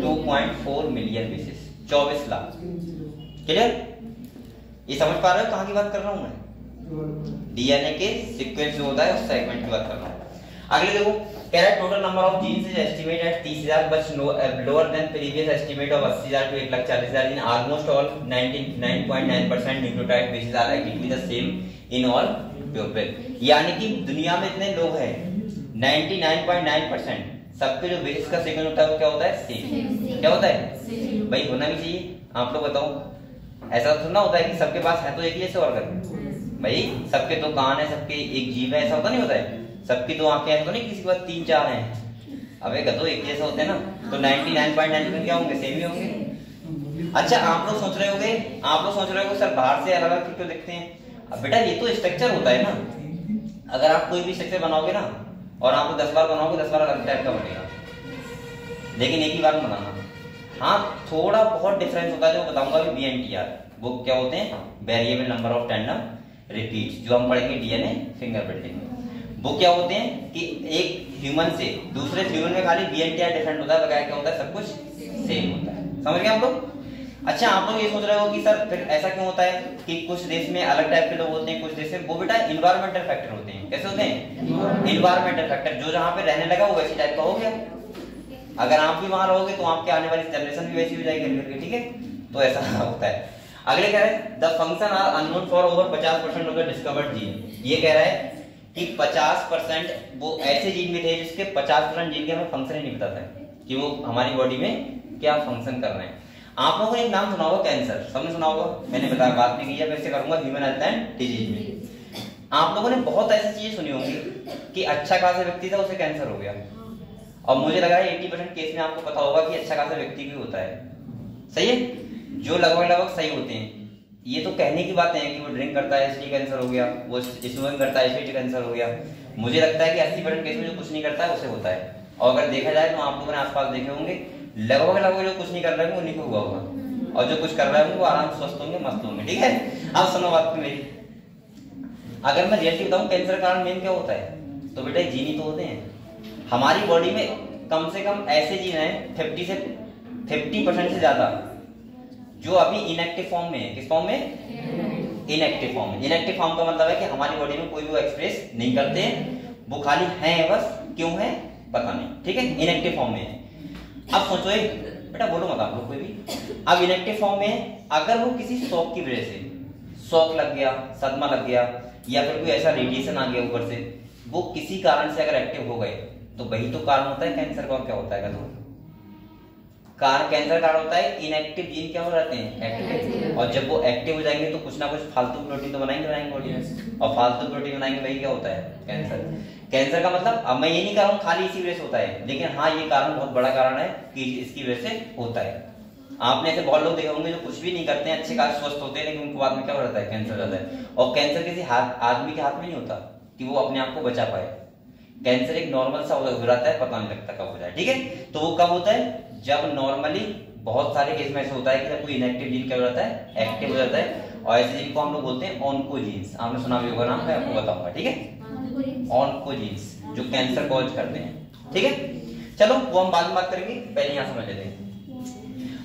2.4 मिलियन बेसिस, 24 लाख। क्लियर? ये समझ पा रहे हो कहाँ की बात कर रहा हूँ मैं? डीएनए के सीक्वेंस जो होता है उस सेगमेंट की बात कर रहा हूँ। अगले देखो, कह रहा है total number of genes is estimated at 30,000 but lower than previous estimate of 80,000 to 1,40,000 in almost all 99.9% nucleotide bases are actively the same in all people. यानी कि दुनिया में इतने लोग हैं, 99.9% सबके जो बेसिस का सीक्वेंस होता है वो क्या होता है? सेम। क्या होता है भाई? होना भी चाहिए। आप लोग बताओ, ऐसा तो ना होता है कि सबके पास है तो एक जैसे ऑर्गन, भाई सबके दो कान है, सबके एक जीभ है, ऐसा होता नहीं होता है? सबकी दो आंखें हैं तो नहीं, किसी के पास 3-4 हैं। अबे गधो, एक जैसे होते हैं ना, तो 99.9% क्या होंगे? सेम ही होंगे। अच्छा, आप लोग सोच रहे होंगे सर बाहर से अलग अलग क्यों दिखते हैं? अब बेटा ये तो स्ट्रक्चर होता है ना। अगर आप कोई भी स्ट्रक्चर बनाओगे ना और आप 10 बार बनाओगे, 10 बार अलग टाइप का बनेगा, लेकिन एक ही बार बनाना। हाँ, थोड़ा बहुत डिफरेंस होता है जो बताऊंगा अभी BNTR। वो क्या होते हैं? Variable number of tandem repeats, जो हम पढ़ेंगे डीएनए फिंगरप्रिंटिंग में। वो क्या होते हैं कि एक ह्यूमन से दूसरे ह्यूमन में खाली BNTR डिफरेंट होता है, बगैर क्या होता है? सब कुछ सेम होता है। समझ गए आप लोग? अच्छा, आप लोग ये सोच रहे हो कि सर फिर ऐसा क्यों होता है कि कुछ देश में अलग टाइप के लोग होते हैं, कुछ देश में? वो बेटा इन्वायरमेंटल फैक्टर होते हैं। कैसे होते हैं? Environmental factor. जो जहाँ पे रहने लगा वो वैसी टाइप का हो गया। अगर आप भी वहां रहोगे तो आपके आने वाली जनरेशन भी वैसी हो जाएगी, ठीक है? तो ऐसा होता है। अगले कह रहे हैं the function are unknown for over 50% of the discovered gene. ये कह रहा है कि 50% वो ऐसे जीन में थे जिसके 50% जीन के हमें फंक्शन ही नहीं पता था कि वो हमारी बॉडी में क्या फंक्शन कर रहे हैं। आप लोगों ने एक नाम सुना होगा, कैंसर। सबने सुना होगा, मैंने बताया, बात नहीं की है, वैसे करूंगा ह्यूमन हेल्थ एंड डिजीज में। आप लोगों ने बहुत ऐसी चीजें सुनी होंगी कि अच्छा खासा व्यक्ति था, उसे कैंसर हो गया, और मुझे लग रहा है 80% केस में आपको पता होगा कि अच्छा खासा व्यक्ति भी होता है, सही है, जो लगभग सही होते हैं। ये तो कहने की बातें हैं कि वो ड्रिंक करता है इसलिए कैंसर हो गया, वो स्मोकिंग करता है इसलिए कैंसर हो गया। मुझे लगता है कि 80% केस में जो कुछ नहीं करता है उसे होता है। और अगर देखा जाए तो आप लोगों ने आसपास देखे होंगे लगभग जो कुछ नहीं कर रहे हैं उन्हीं को हुआ होगा, और जो कुछ कर रहे हैं वो आराम से स्वस्थ होंगे, मस्त होंगे। ठीक है, अब सुनो बात मेरी। अगर मैं रियलिटी बताऊं कैंसर का कारण मेन क्या होता है, तो बेटा जीन ही तो होते हैं। हमारी बॉडी में कम से कम ऐसे जीन हैं 50% से ज्यादा जो अभी इनएक्टिव फॉर्म में है। किस फॉर्म में? इनएक्टिव फॉर्म में। इनएक्टिव फॉर्म का मतलब है कि हमारी बॉडी में कोई भी एक्सप्रेस नहीं करते हैं, वो खाली हैं बस। क्यों है पता नहीं, ठीक है, इनएक्टिव फॉर्म में है। अब सोचो बेटा, बोलो मत आप लोग कोई भी। अब इनएक्टिव फॉर्म में अगर वो किसी शॉक की वजह से, शॉक लग गया, सदमा लग गया, या फिर कोई ऐसा रेडिएशन आ गया ऊपर से, वो किसी कारण से अगर एक्टिव हो गए तो वही तो कारण होता है कैंसर का। और क्या होता है कैंसर कारण होता है इनएक्टिव जीन क्या हो जाते हैं, एक्टिव। और जब वो एक्टिव हो जाएंगे तो कुछ ना कुछ फालतू प्रोटीन तो बनाएंगे बॉडी में, और फालतू प्रोटीन बनाएंगे वही क्या होता है, कैंसर। कैंसर का मतलब, अब मैं ये नहीं कह रहा हूँ खाली इसी वजह से होता है, लेकिन हाँ ये कारण बहुत बड़ा कारण है कि इसकी वजह से होता है। आपने ऐसे बहुत लोग देखे होंगे जो कुछ भी नहीं करते हैं, अच्छे खास स्वस्थ होते हैं, लेकिन उनको बाद में क्या हो जाता है, कैंसर हो जाता है। और कैंसर किसी आदमी के हाथ में नहीं होता कि वो अपने आप को बचा पाए। कैंसर एक नॉर्मल सा हो जाता है, पता नहीं लगता कब हो जाए, ठीक है। तो वो कब होता है, जब नॉर्मली बहुत सारे केस में ऐसा होता है कि जब कोई इनएक्टिव जीन क्या हो जाता है, एक्टिव हो जाता है। और ऐसे जीन को हम लोग बोलते हैं ऑन्कोजीन्स। आपने सुना भी होगा नाम, मैं आपको बताऊंगा, ठीक है। ऑन्कोजीन्स जो कैंसर कॉज करते हैं, ठीक है। चलो वो हम बाद में बात करेंगे, पहले यहाँ समझ लेते हैं।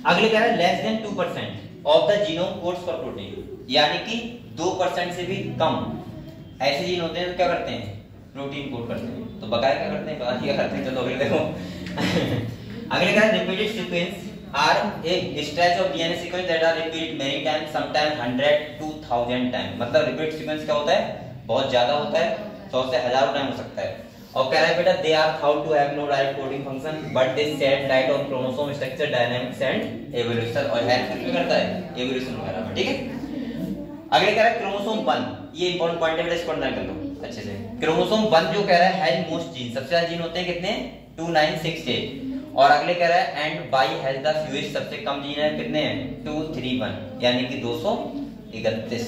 अगले कह रहा है less than 2% of the genome codes for protein, यानी कि 2% से भी कम ऐसे जीन होते हैं तो क्या करते हैं, प्रोटीन कोड करते हैं। तो बकाया क्या करते हैं, पता नहीं क्या करते हैं, चलो अगले देखो। अगले कह रहा है repeated sequence are a stretch of DNA sequence that are repeated many times, sometimes 100 to 1000 time. मतलब रिपीट सीक्वेंस क्या होता है, बहुत ज्यादा होता है, 100 से हजारों टाइम हो सकता है। और कह रहा है बेटा they are thought to have no direct coding function but they shed light on chromosome structure, dynamics and evolution, और हेल्प भी करता है एवोल्यूशन वगैरह में, ठीक है। अगले कह रहा है क्रोमोसोम 1, ये इंपॉर्टेंट पॉइंट है बेटा, इसको अंडरलाइन कर लो अच्छे से। क्रोमोसोम 1 जो कह रहा है हैज मोस्ट जीन, सबसे ज्यादा जीन होते हैं कितने, 2968। और अगले कह रहा है and by has the fewest, सबसे कम जीन है कितने हैं, 231, यानी कि 231,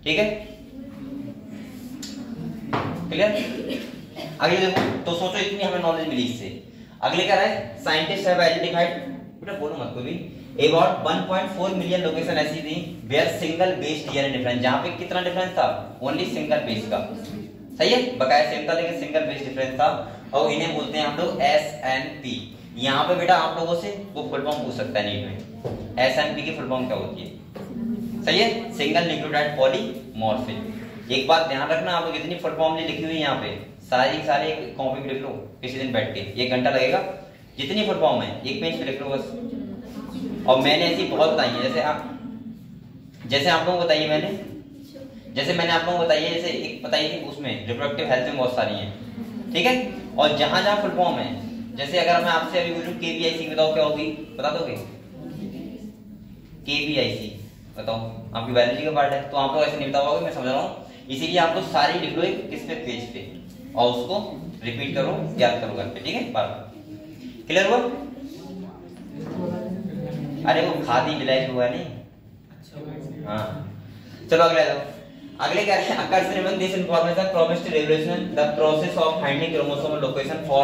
ठीक है, क्लियर। अगले देखो, तो सोचो इतनी हमें नॉलेज मिली इससे। अगले कह रहा है साइंटिस्ट हैव आइडेंटिफाइड, बेटा बोलो मत कोई भी, अबाउट 1.4 मिलियन लोकेशन ऐसी थी where single base DNA difference, जहां पे कितना डिफरेंस था, ओनली सिंगल बेस का, सही है, बकाया सेम था लेकिन सिंगल बेस डिफरेंस था। और इन्हें बोलते हैं हम लोग SNP। यहाँ पे बेटा आप लोगों से वो फुल फॉर्म पूछ सकता है नीट में, SNP की फुल फॉर्म क्या होती है, सही है, सिंगल न्यूक्लियोटाइड पॉलीमॉर्फिज्म। एक बात ध्यान रखना, आप लोग इतनी फुल फॉर्म लिखी हुई है यहाँ पे, सारी कॉपी पे लिख लो किसी दिन बैठ के, 1 घंटा लगेगा, जितनी फुल फॉर्म है 1 पेज पे लिख लो बस। और मैंने ऐसी बहुत बताई है, जैसे आप लोगों को बताइए मैंने, जैसे मैंने आप लोगों को बताई है, जैसे एक बताई थी उसमें रिप्रोडक्टिव हेल्थ में बहुत सारी हैं, ठीक है। और जहां जहां फुल फॉर्म है, जैसे अगर मैं आपसे अभी पूछूं KVIC बताओ क्या होगी, बता दोगे, KVIC बताओ, आपकी बायोलॉजी का पार्ट है, तो आप लोग ऐसे नहीं बता पाओगे, मैं समझ रहा हूँ, इसीलिए आप लोग सारी लिख लो एक किस पे, पेज पे, और उसको रिपीट करो, याद करो घर पे, ठीक है, बार क्लियर हुआ। अरे वो खादी विलायत हुआ नहीं, हाँ चलो अगले जाओ। अगले क्या है, occurs among this information promised to revolution the process of finding chromosomal location for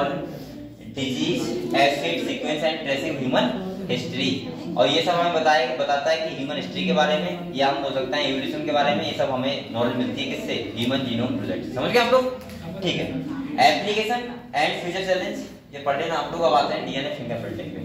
disease, acid sequence and tracing human history। और ये सब हमें बताता है कि ह्यूमन हिस्ट्री के बारे में, या हम बोल सकते हैं एवोल्यूशन के बारे में, ये सब हमें नॉलेज मिलती है किससे, ह्यूमन जीनोम प्रोजेक्ट, समझ गए आप लोग, ठीक है। एप्लीकेशन एंड फ्यूचर चैलेंज, ये पढ़ लेना आप लोग। अब आते हैं डीएनए फिंगरप्रिंटिंग पे।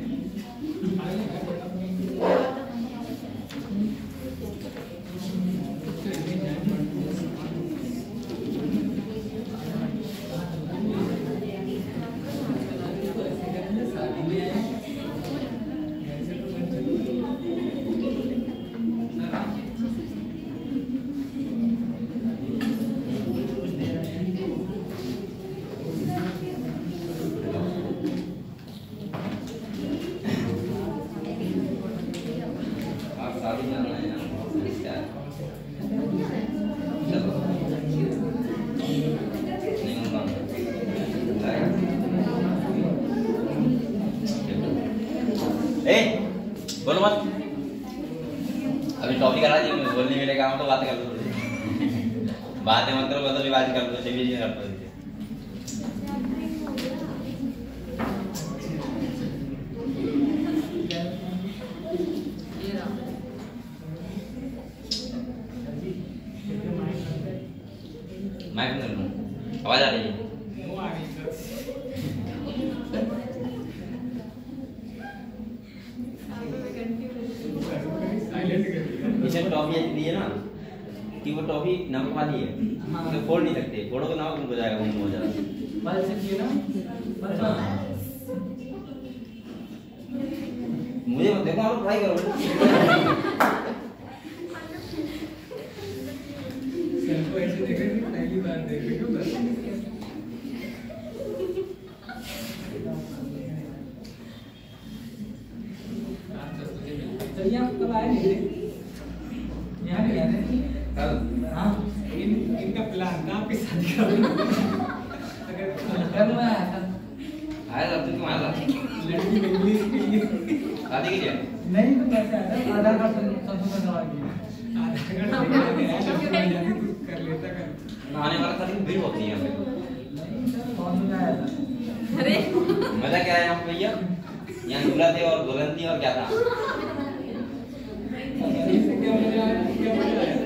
बोलो मत, अभी टॉपिक करा दी, बोलने मेरे काम तो बात कर लो, बातें मत करो, बदल बात कर लो, चलिए कर लो। माइक में आवाज आ रही है, टॉफी ऐसी दी है ना कि वो टॉफी नमक वाली है, तो फोड़ नहीं सकते, फोड़ो तो नमक हो जाएगा, वो हो जाएगा, बल सकती है ना, मुझे मत देखो, आप ट्राई करो, सबको ऐसे देखेंगे, पहली बार देखेंगे बस। चलिए आप कब आए नहीं यहाँ नहीं आए, हाँ इनका प्लान था आपकी शादी का, अगर कल मैं आया था, आया था तुम, आया था लड़की इंग्लिश के लिए शादी के लिए नहीं, तो कैसे आया था, आधार कार्ड संशोधन करवा दिया, आधार कार्ड कर लेता कर, आने वाला था लेकिन भीड़ होती है यहाँ पे, नहीं सर बहुत मजा आया था। अरे मजा क्या है यहाँ पे भैया, यहाँ दूल्हा थे और दुल्हन थी और क्या था, क्या मजा आया, क्या मजा आया,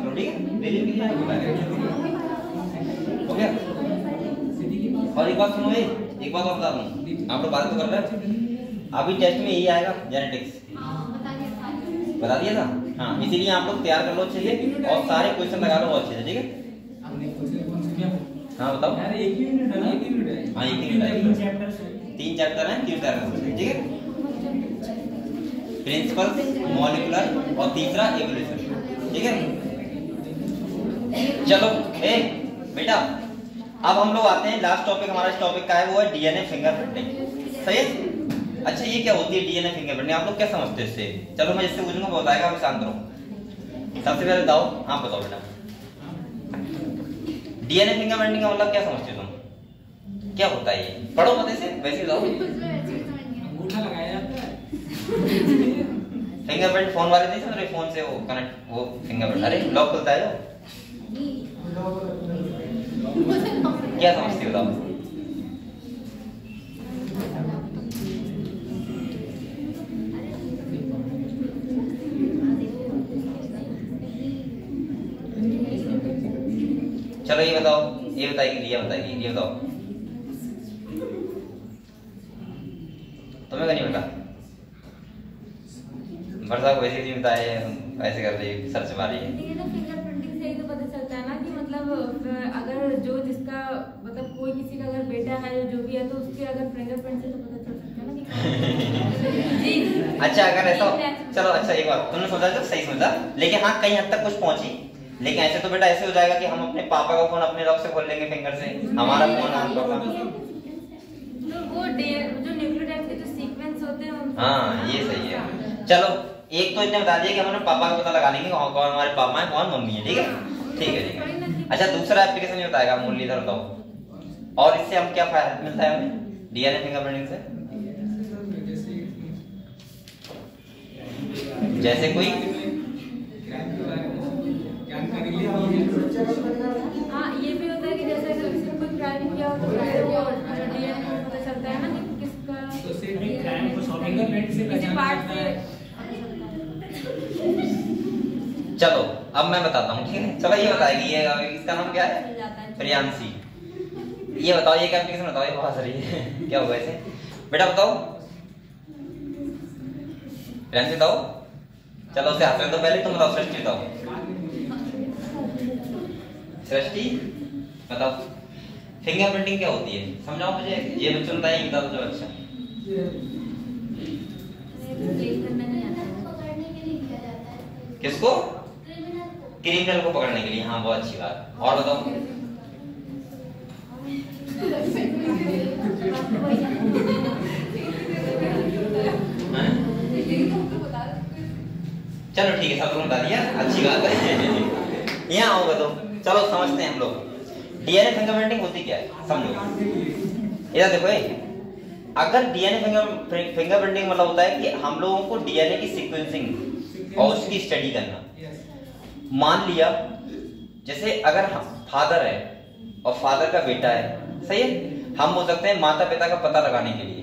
मत करो, ठीक है? रीजन के लिए हो गया। और एक बात सुनो, एक बात और बता दूं, आप लोग बात तो कर रहे हैं, अभी टेस्ट में यही आएगा जेनेटिक्स, बता दिया था। हाँ, इसीलिए आप लोग तैयार कर लो अच्छे से और सारे क्वेश्चन लगा लो अच्छे से, ठीक है? हाँ बताओ। यार एक ही यूनिट है ना? एक ही यूनिट है। हाँ, एक ही यूनिट है। 3 चैप्टर हैं, 3 तैयार कर सकते, ठीक है? प्रिंसिपल्स, मॉलिक्यूलर और तीसरा एवोल्यूशन, ठीक है? चलो बेटा, अब हम लोग आते हैं लास्ट टॉपिक, हमारा इस टॉपिक का है वो है डीएनए फिंगरप्रिंटिंग। सही है? अच्छा, ये क्या होती है डीएनए फिंगरप्रिंटिंग? आप लोग क्या समझते हैं इससे? चलो मैं जिससे पूछूंगा वो बताएगा, आप शांत रहो। सबसे पहले बताओ, आप बताओ बेटा, डीएनए फिंगरप्रिंटिंग का मतलब क्या समझते हो तुम? क्या होता है ये? पढ़ो मत इसे, वैसे बताओ। अंगूठा लगाया जाता है। फिंगरप्रिंट फोन वाले नहीं समझ, फोन से वो कनेक्ट, वो फिंगरप्रिंट, अरे लॉक खुलता है वो। क्या समझते हो बताओ? चलो ये बताओ, ये बताएगी, ये बताएगी, ये बताओ। तुम्हें क्या नहीं पता? वर्षा को वैसे नहीं बताया, ऐसे कर रही है, सर्च मारी है। फिंगरप्रिंटिंग से ही तो पता चलता है ना कि मतलब अगर जो जिसका मतलब कोई किसी का अगर बेटा है जो भी है तो उसके अगर फिंगरप्रिंट से तो पता चल सकता है ना कि अच्छा, अगर ऐसा, चलो अच्छा एक बात तुमने सोचा तो सही सोचा, लेकिन हाँ कहीं हद तक कुछ पहुंची। लेकिन ऐसे तो बेटा ऐसे हो जाएगा कि हम अपने पापा का फोन अपने लॉक से खोल लेंगे फिंगर से, हमारा फोन हम पापा। तो वो जो न्यूक्लियोटाइड के जो सीक्वेंस होते हैं। हाँ ये सही है। चलो एक तो इतने बता दिया कि हम अपने पापा का पता लगा लेंगे कौन हमारे पापा है कौन मम्मी है, ठीक है? ठीक है, ठीक है। अच्छा, दूसरा एप्लीकेशन ये बताएगा मुरलीधर, बताओ। और इससे हम क्या फायदा मिलता है हमें डीएनए फिंगरप्रिंटिंग से? जैसे कोई हाँ, ये भी होता है कि जैसे अगर किसी ने कोई क्राइम किया हो तो डीएनए में पता चलता है ना कि किसका, तो सिर्फ क्राइम को फिंगरप्रिंट से किसी पार्ट से। चलो अब मैं बताता हूँ, ठीक है? चलो ये बताएगी, ये इसका नाम क्या है? प्रियांशी। ये बताओ, ये क्या एप्लीकेशन बताओ, ये बहुत सही है। क्या होगा इसे बेटा बताओ, प्रियांशी बताओ। चलो उसे हाथ में दो, पहले तुम बताओ, सृष्टि बताओ। सृष्टि बताओ फिंगरप्रिंटिंग क्या होती है, समझाओ मुझे। ये बच्चों बताइए, बता दो। अच्छा, किसको? क्रिमिनल को पकड़ने के लिए। हाँ, बहुत अच्छी बात। और बताओ। चलो ठीक है, सब लोगों ने बता दिया, अच्छी बात है। यहाँ आओगे तो चलो समझते हैं हम लोग डीएनए फिंगरप्रिंटिंग होती क्या है, समझो। इधर देखो, अगर डीएनए फिंगरप्रिंटिंग मतलब होता है कि हम लोगों को डीएनए की सीक्वेंसिंग और उसकी स्टडी करना। मान लिया जैसे अगर फादर है और फादर का बेटा है, सही है? हम बोल सकते हैं माता पिता का पता लगाने के लिए,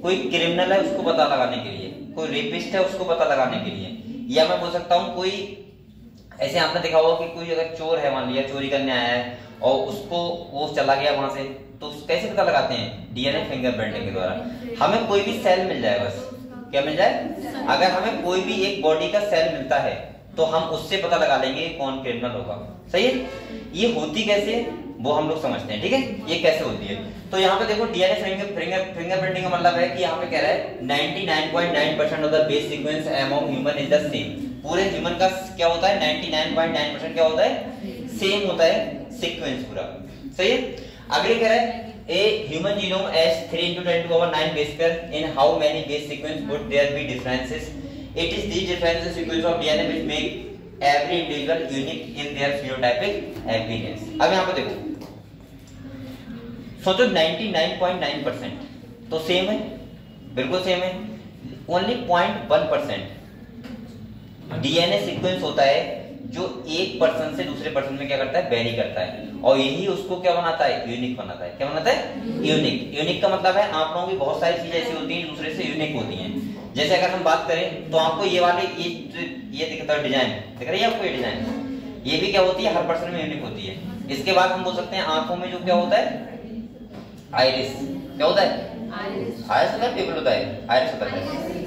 कोई क्रिमिनल है उसको पता लगाने के लिए, कोई रेपिस्ट है उसको पता लगाने के लिए, या मैं बोल सकता हूँ कोई ऐसे आपने देखा होगा कि कोई अगर चोर है, मान लिया चोरी करने आया है और उसको वो चला गया वहां से, तो कैसे पता लगाते हैं? डीएनए फिंगरप्रिंटिंग के द्वारा। हमें कोई भी सेल मिल जाए, बस क्या मिल जाए? अगर हमें कोई भी एक बॉडी का सेल मिलता है तो हम उससे पता लगा लेंगे कौन क्रिमिनल होगा, सही है? ये होती कैसे वो हम लोग समझते हैं, ठीक है? ये कैसे होती है, तो यहाँ पे देखो डीएनए फिंगरप्रिंटिंग का मतलब है कि यहाँ पे कह रहा है 99.9% of the base sequence among human is the same. पूरे ह्यूमन का क्या होता है? 99.9% क्या होता है? सेम होता है सीक्वेंस पूरा, सही है? अगले कह रहा है a human genome has 3 into 10 to the power 9 base pair. In how many base sequence would there be differences? It is these differences sequence of DNA which make every individual unique in their phenotypic appearance. अब यहाँ पे देखो, सोचो 99.9% तो same है, बिल्कुल same है। Only 0.1% DNA sequence होता है जो एक पर्सन से दूसरे पर्सन में क्या करता है? वेरी करता है, और यही उसको क्या बनाता है? यूनिक बनाता है। क्या बनाता है? यूनिक। यूनिक का मतलब है आप लोगों की बहुत सारी चीजें ऐसी होती हैं दूसरे से यूनिक होती हैं। जैसे अगर हम बात करें तो आपको ये वाले ये दिखता है डिजाइन, दिख रही है आपको ये डिजाइन? ये भी क्या होती है, हर पर्सन में यूनिक होती है। इसके बाद हम बोल सकते हैं आंखों में जो क्या होता है, आइरिस, क्या होता है, आइरिस होता है, पीपल होता है, आइरिस होता है।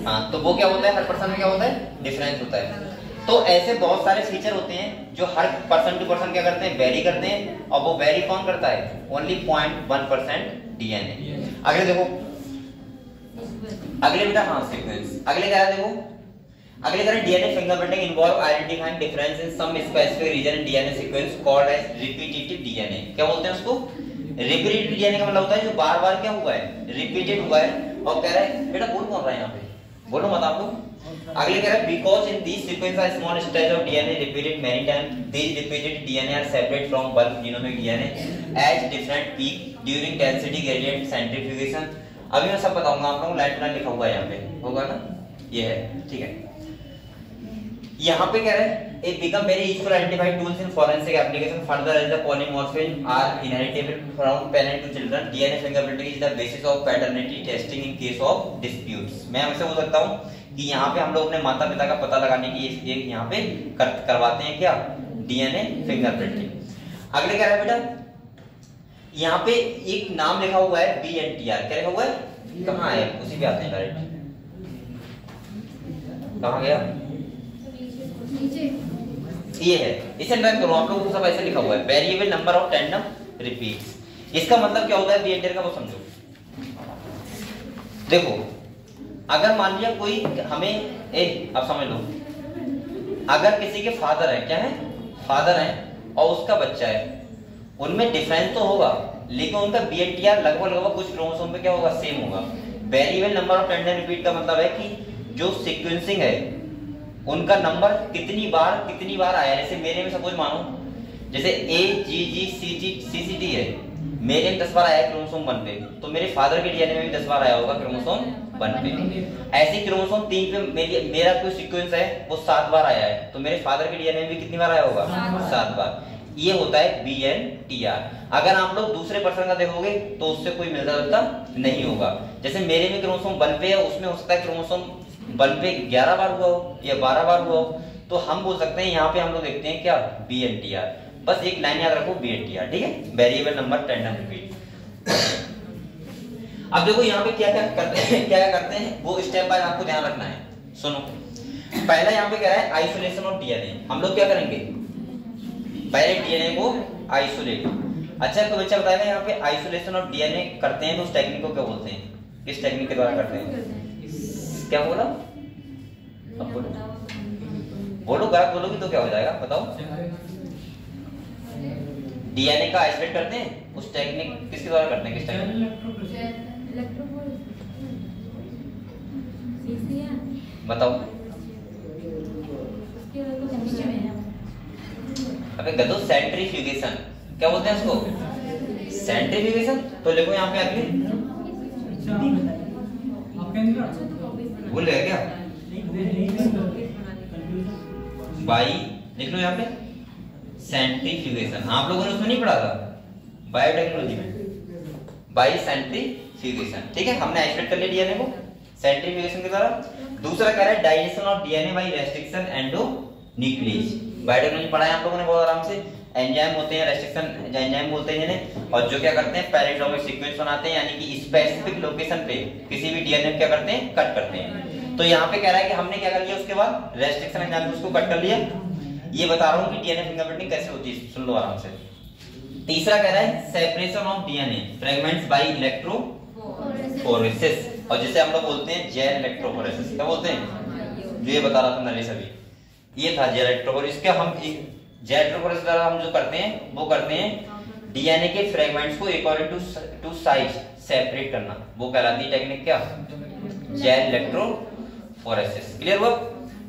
हाँ, तो वो क्या होता है, हर पर्सन में क्या होता है, डिफरेंस होता है। तो ऐसे बहुत सारे फीचर होते हैं जो हर पर्सन टू पर्सन क्या करते हैं, वेरी करते हैं, और वो वेरी कौन करता है, ओनली 0.1% डीएनए। अगले देखो, अगले बेटा हाँ सीक्वेंस, अगले क्या है देखो, अगले करें DNA fingerprinting involve identifying difference in some specific region in DNA sequence called as repetitive DNA. क्या बोलते हैं उसको, रिपीटेटिव डीएनए का मतलब होता है जो बार बार क्या हुआ है, रिपीटेड हुआ है। और कह रहा है बेटा बोल कौन रहा है यहाँ पे, बोलो मत आप लोग। अगले कह रहा है because in this sequence are small stretch of DNA repeated many times, this repeated DNA are separate from bulk genomic DNA as different peak during density gradient centrifugation. अभी मैं सब बताऊंगा आप लोगों को, लाइट में लिखा हुआ है यहाँ पे, होगा ना, ये है, ठीक है। यहाँ पे कह रहे हैं it become very easy to identify tools in forensic application further as the polymorphism are inheritable from parent to children. DNA fingerprinting is the basis of paternity testing in case of disputes. मैं हमसे बोल सकता हूँ कि यहाँ पे हम लोग अपने माता पिता का पता लगाने की एक यहाँ पे करवाते हैं क्या, डीएनए फिंगरप्रिंटिंग। अगले कह रहा है बेटा यहाँ पे एक नाम लिखा हुआ है BNTR, क्या लिखा हुआ है, कहाँ है, उसी पे आते हैं डायरेक्ट, कहाँ गया, ये है, इसे ड्राइव करो आप लोगों को, सब ऐसे लिखा हुआ है, variable number of tandem repeats. इसका मतलब क्या होता है BNTR का, वो समझो। देखो अगर मान लिया कोई हमें अब समझ लो, अगर किसी के फादर है, क्या है, फादर है, और उसका बच्चा है, उनमें डिफरेंस तो होगा लेकिन उनका BNTR लगभग कुछ क्रोमोसोम पे क्या होगा, सेम होगा। Variable number of tandem repeat का मतलब है कि जो सीक्वेंसिंग है उनका नंबर कितनी बार आया। जैसे मेरे में सपोज मानो जैसे AGGCT है, मेरे में 10 बार आया है क्रोमोसोम 1 पे, तो मेरे फादर के डीएनए में भी 10 बार आया होगा क्रोमोसोम 1 पे। ऐसे क्रोमोसोम 3 पे मेरा कोई सीक्वेंस है वो 7 बार आया है, तो मेरे फादर के डीएनए में भी कितनी बार आया होगा, 7 बार। ये होता है BNTR। अगर आप लोग दूसरे पर्सन का देखोगे तो उससे कोई मिलता जुलता नहीं होगा। जैसे मेरे में क्रोमोसोम 1 पे है, उसमें हो सकता है क्रोमोसोम 1 पे 11 बार हुआ हो या 12 बार हुआ हो, तो हम बोल सकते हैं यहाँ पे हम लोग देखते हैं क्या, BNTR। बस एक लाइन याद रखो, BNTR, ठीक है, वेरिएबल नंबर टैंडम रिपीट। अब देखो यहाँ पे क्या करते हैं वो स्टेप बाय आपको ध्यान रखना है। सुनो, पहला यहाँ पे कह रहा है आइसोलेशन ऑफ डीएनए। हम लोग क्या करेंगे, पहले डीएनए को आइसोलेट। अच्छा तो बच्चा बताएगा यहाँ पे आइसोलेशन ऑफ डीएनए करते हैं तो उस टेक्निक को क्या बोलते हैं, किस टेक्निक के द्वारा करते हैं, क्या बोला, अब बोलो गलत बोलोगी तो क्या हो जाएगा, बताओ। डीएनए का आइसोलेट करते हैं, उस टेक्निक किसके द्वारा करते हैं, किस टेक्निक, बताओ। अबे गधो, सेंट्रीफ्यूगेशन, क्या बोलते हैं उसको, सेंट्रीफ्यूगेशन। तो लिखो यहाँ पे आगे, भूल गए क्या, बाई लिख लो यहाँ पे, सेंट्रीफ्यूगेशन। आप लोगों ने उसमें नहीं पढ़ा था बायोटेक्नोलॉजी में, बाई सेंट्रीफ्यूगेशन, ठीक है। हमने आइसोलेट कर लिया डीएनए को सेंट्रीफ्यूगेशन के द्वारा। दूसरा कह रहा है digestion of DNA by restriction endonuclease. Biotechnology पढ़ा है आप लोगों ने बहुत आराम से। एंजाइम होते हैं, रेस्ट्रिक्शन एंजाइम बोलते हैं जिन्हें, और जो क्या करते हैं पैराडोमिक सीक्वेंस बनाते हैं, यानी कि स्पेसिफिक लोकेशन पे किसी भी डीएनए क्या करते हैं, कट करते हैं। तो यहाँ पे कह रहा है कि हमने क्या कर लिया, उसके बाद रेस्ट्रिक्शन एंजाइम उसको कट कर लिया। ये बता रहा हूँ कि डीएनए फिंगरप्रिंटिंग कैसे होती है, सुन लो आराम से। तीसरा कह रहा है separation of DNA fragments by electrophoresis, और जिसे हम लोग बोलते हैं जेल इलेक्ट्रोफोरेसिस। क्या बोलते हैं, जो ये बता रहा था नरेश अभी, ये था जेल इलेक्ट्रोफोरेसिस। इसके हम जेल इलेक्ट्रोफोरेसिस द्वारा हम जो करते हैं वो करते हैं डीएनए के फ्रेगमेंट्स को अकॉर्डिंग टू साइज सेपरेट करना, वो कहलाती है टेक्निक क्या, जेल इलेक्ट्रोफोरेसिस। क्लियर हुआ,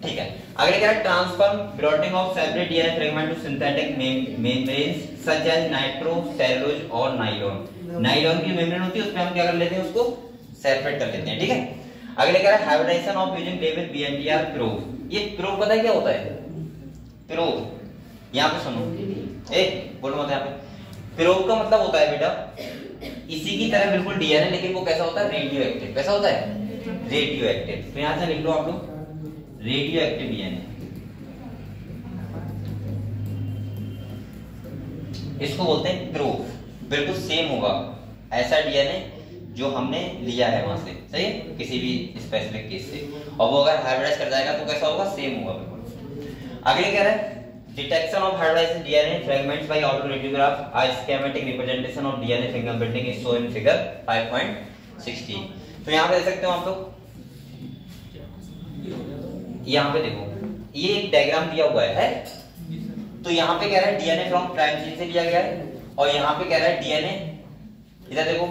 ठीक है। अगले क्या है transfer broadening of separate DNA fragment to synthetic membranes such as nitrocellulose और नायलॉन। नायलॉन की मेम्ब्रेन होती है, उसमें हम क्या कर लेते हैं, उसको सेपरेट कर लेते हैं, ठीक है। अगले क्या है hybridization of using level BNTR probe. ये प्रोब पता है क्या होता है, प्रोब, यहाँ पे सुनो, बोलो मत यहाँ पे। प्रोब का मतलब होता है बेटा इसी की तरह बिल्कुल डीएनए, लेकिन वो कैसा होता है, रेडियो एक्टिव। कैसा होता है, रेडियो एक्टिव। तो यहाँ से लिख लो आप लोग रेडियो एक्टिव डीएनए। इसको बोलते हैं प्रूफ। बिल्कुल सेम होगा ऐसा डीएनए जो हमने लिया है वहां से, सही है, किसी भी स्पेसिफिक केस से, और वो अगर हाइब्रिडाइज कर जाएगा तो कैसा होगा, सेम होगा बिल्कुल। अगले कह रहा है detection of hybridised DNA fragments by autoradiograph, a schematic representation of DNA fingerprinting is shown in figure 5.16। तो यहाँ पे देख सकते हो आप लोग, यहाँ पे देखो ये एक डायग्राम दिया हुआ है। तो यहाँ पे कह रहा है डीएनए फ्रॉम प्राइम चेन से लिया गया है, और यहाँ पे कह रहा है डीएनए, इधर देखो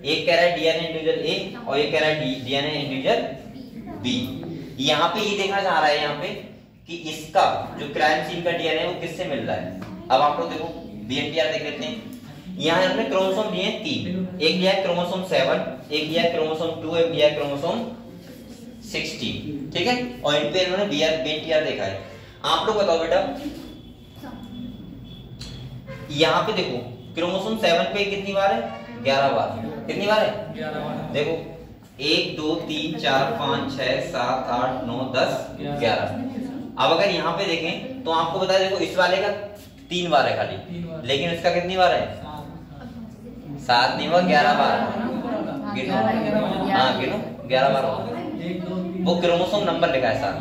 एक कह रहा है डीएनए इंडिविजुअल ए और एक कह रहा है डीएनए इंडिविजुअल बी। यहाँ पे ये देखना चाह रहा है यहाँ पे कि इसका जो क्राइम सीन का डीएनए वो किससे मिल रहा है। अब आप लोग देखो बीएनटीआर देख लेते हैं। यहाँ हमने क्रोमोसोम दिए हैं 3, एक दिया है क्रोमोसोम 7, एक दिया है क्रोमोसोम 2, एक दिया है क्रोमोसोम 16, ठीक है, और इन पे इन्होंने बीएनटीआर देखा है। आप लोग बताओ बेटा, यहाँ पे देखो क्रोमोसोम 7 पे कितनी बार है, 11 बार। कितनी बार है, 11 बार। देखो 1 2 3 4 5 6 7 8 9 10 11। अब अगर यहाँ पे देखें तो आपको बता देखो इस वाले का 3 बार है खाली, लेकिन इसका कितनी बार है, 7 नहीं हुआ, 11 बार। गिनो, हाँ गिनो, 11 बार होगा। वो क्रोमोसोम नंबर लिखा है 7।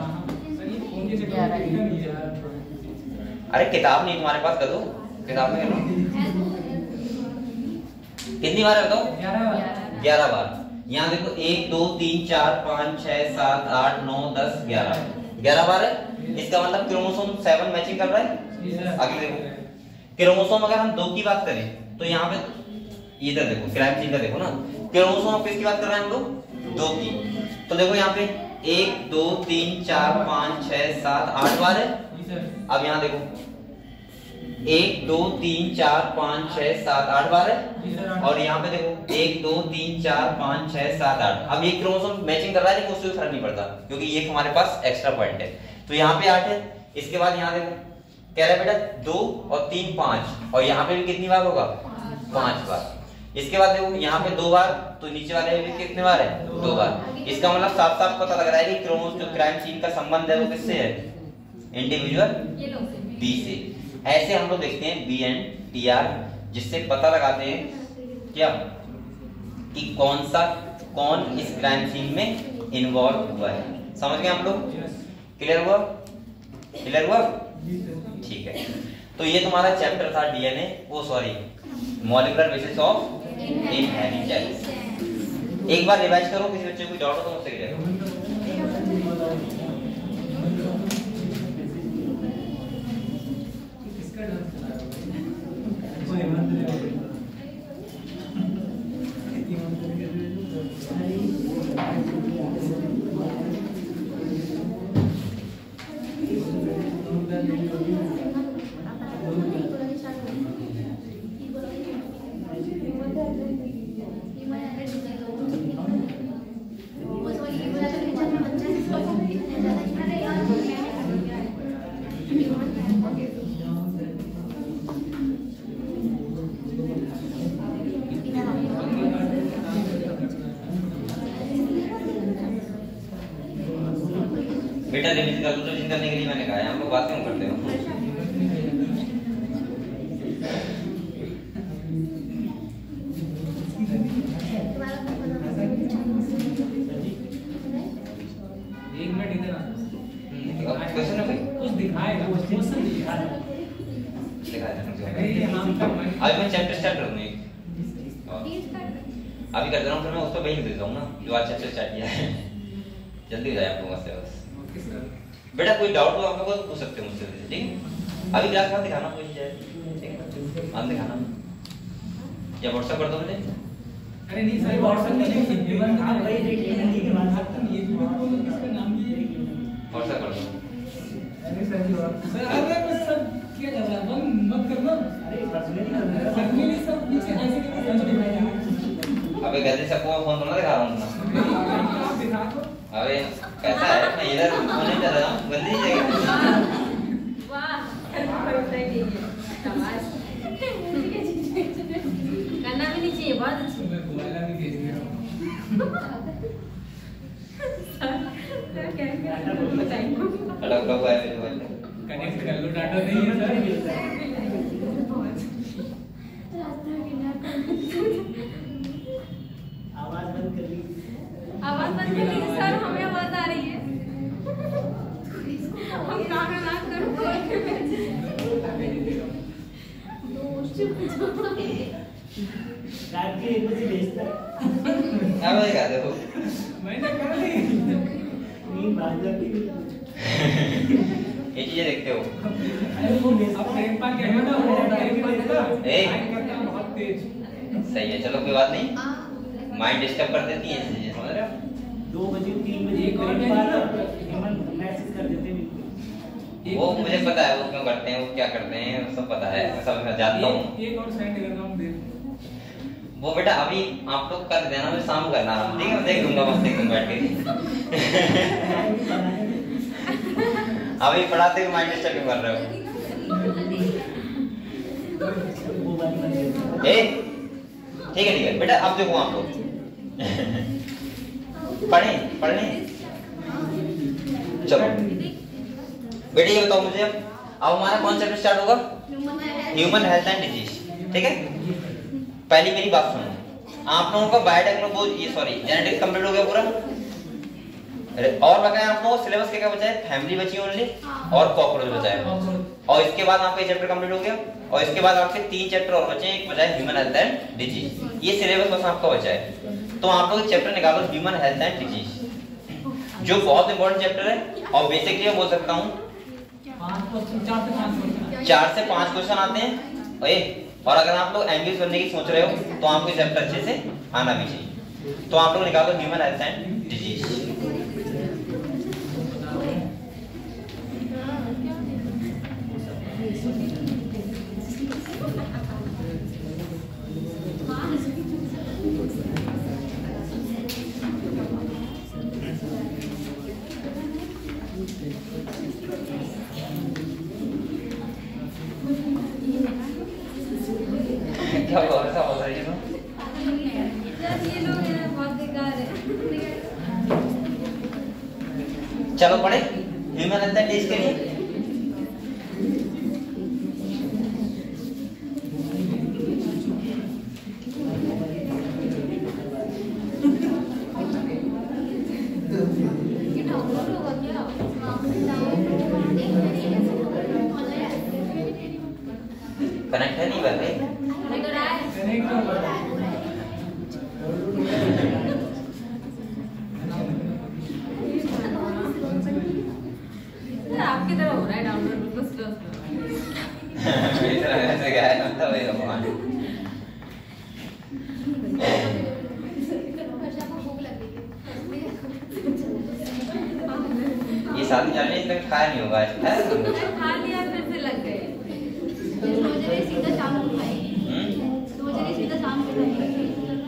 अरे किताब नहीं तुम्हारे पास, कर दो किताब में, कितनी बार है बताओ, 11 बार। यहाँ देखो 1 2 3 4 5 6 7 8 9 10 11 बार है। इसका मतलब क्रोमोसोम 7 मैचिंग कर रहा है। आगे देखो क्रोमोसोम अगर हम 2 की बात करें तो यहाँ पे इधर देखो क्राइम सीन का देखो ना, क्रोमोसोम किसकी बात कर रहे हैं हम लोग, 2 की। तो देखो यहाँ पे 1 2 3 4 5 6 7 8 बार है। अब यहाँ देखो 1 2 3 4 5 6 7 8 बार है, और यहाँ पे देखो 1 2 3 4 5 6 7 8। अब ये क्रोमोसोम मैचिंग कर रहा है लेकिन उससे फर्क नहीं पड़ता क्योंकि ये हमारे पास एक्स्ट्रा पॉइंट है। तो यहाँ पे 8 है। इसके बाद यहाँ देखो कह रहा है बेटा 2 और 3 5, और यहाँ पे भी कितनी बार होगा, 5 बार। इसके बाद देखो यहाँ पे 2 बार, तो नीचे वाले में भी कितने बार है, 2 बार। इसका मतलब साफ साफ पता लग रहा है कि क्रोमोसोम जो क्राइम सीन का संबंध है वो किससे है, इंडिविजुअल बी से। ऐसे हम लोग देखते हैं बीएनटीआर, जिससे पता लगाते हैं क्या कि कौन इस क्राइम सीन में इन्वॉल्व हुआ है। समझ गए हम लोग, क्लियर हुआ, क्लियर हुआ, ठीक है। तो ये तुम्हारा चैप्टर था डीएनए, वो sorry molecular basis of inheritance. एक बार रिवाइज करो, किसी बच्चे को डाउट हो तो मुझसे करिए। बेटा रिवीजन कर लो, रिवीजन करने के लिए मैंने कहा है, हम लोग बात क्यों करते हो। एक मिनट इधर आ, क्वेश्चन है भाई, कुछ दिखाएगा, क्वेश्चन दिखाएगा। आज मैं चैप्टर स्टार्ट करूंगी, अभी कर दे रहा हूँ, फिर मैं उस पर वही लिख देता हूँ ना जो आज चैप्टर स्टार्ट किया है। जल्दी हो जाए आप लोगों से बस। बेटा कोई डाउट हो आप लोग पूछ सकते हो मुझसे, ठीक है। अभी क्लास में दिखाना कोई जाए, ठीक है, आप दिखाना या व्हाट्सएप कर दो मुझे। अरे नहीं सर, व्हाट्सएप नहीं, आप वही देखिए हिंदी के बाद ये इसका नाम भी व्हाट्सएप कर दो। अरे सर जी सर, अरे सर क्या कर रहा है, बंद मत करना। अरे पर्सनली पर्सनली सब नीचे ऐसे करके अबे गलती से आपको फोन तो ना दिखा रहा हूँ ना, आप दिखा दो। अरे कैसा है, मैं इधर नहीं कर रहा हूँ, गलती से वाह करना भी नहीं चाहिए, बहुत अच्छी। मैं मोबाइल भी भेज दिया अलग अलग है, कनेक्ट कर लो, डाटा नहीं है सर। रात के 1 बजे भेजता क्या बजेगा देखो मैंने कहा नहीं नहीं बात जाती ये चीजें देखते हो। अरे वो अब प्रेम पाल के ना वो टाइम करता ए। टाइम करता है बहुत तेज। सही है, चलो कोई बात नहीं, माइंड डिस्टर्ब कर देती है ऐसी चीजें, समझ रहे हो। 2 बजे 3 बजे एक और प्रेम पाल नहीं। हेमंत मैसेज कर देते बिल्कुल। वो मुझे पता है वो क्यों करते हैं, वो क्या करते हैं, वो सब पता है, मैं सब जानता हूँ। एक और सेंड कर रहा हूँ देख। वो बेटा अभी आप लोग कर देना, मैं शाम करना, ठीक है, मैं देख लूंगा मस्त एकदम बैठ के। अभी पढ़ाते हुए माइंड डिस्टर्ब क्यों कर रहे हो? वो बात नहीं। ए ठीक है बेटा, अब देखो आप लोग पढ़ने चलो बेटा, ये बताओ मुझे अब हमारा कौन चैप्टर स्टार्ट होगा? ह्यूमन हेल्थ एंड डिजीज, ठीक है। पहली मेरी बात सुनो, आप लोगों का बायोटेक्नोलॉजी जेनेटिक्स कंप्लीट हो गया पूरा, और बताएं आप लोगों को सिलेबस क्या क्या बचा है? फैमिली बची ओनली और कॉकरोच बचा है, और इसके बाद आपका चैप्टर कंप्लीट हो गया, और इसके बाद आपके 3 चैप्टर और बचे हैं, एक बचा है ह्यूमन हेल्थ एंड डिजीज। ये सिलेबस बस आपका बचा है। तो आप लोग चैप्टर निकालो ह्यूमन हेल्थ एंड डिजीज, जो बहुत इंपॉर्टेंट चैप्टर है, और बेसिकली मैं बोल सकता हूँ 4 से 5 क्वेश्चन आते हैं। और अगर आप लोग एमबीए करने की सोच रहे हो तो आपको चैप्टर अच्छे से आना भी चाहिए। तो आप लोग निकालो ह्यूमन हेल्थ एंड डिजीज। क्या हुआ, ऐसा बोल रही हो? ये लोग हैं बहुत बेकार है। चलो पढ़े ह्यूमन हेल्थ एंड डिजीज के लिए। कनेक्ट है नहीं भाई? आपकी तरह हो रहा है डाउनलोड, बिल्कुल स्लो मेरी तरह ऐसे क्या है, मतलब ये भगवान। ये शादी चल रही है, इसमें खाया नहीं होगा, खा लिया फिर से लग गए।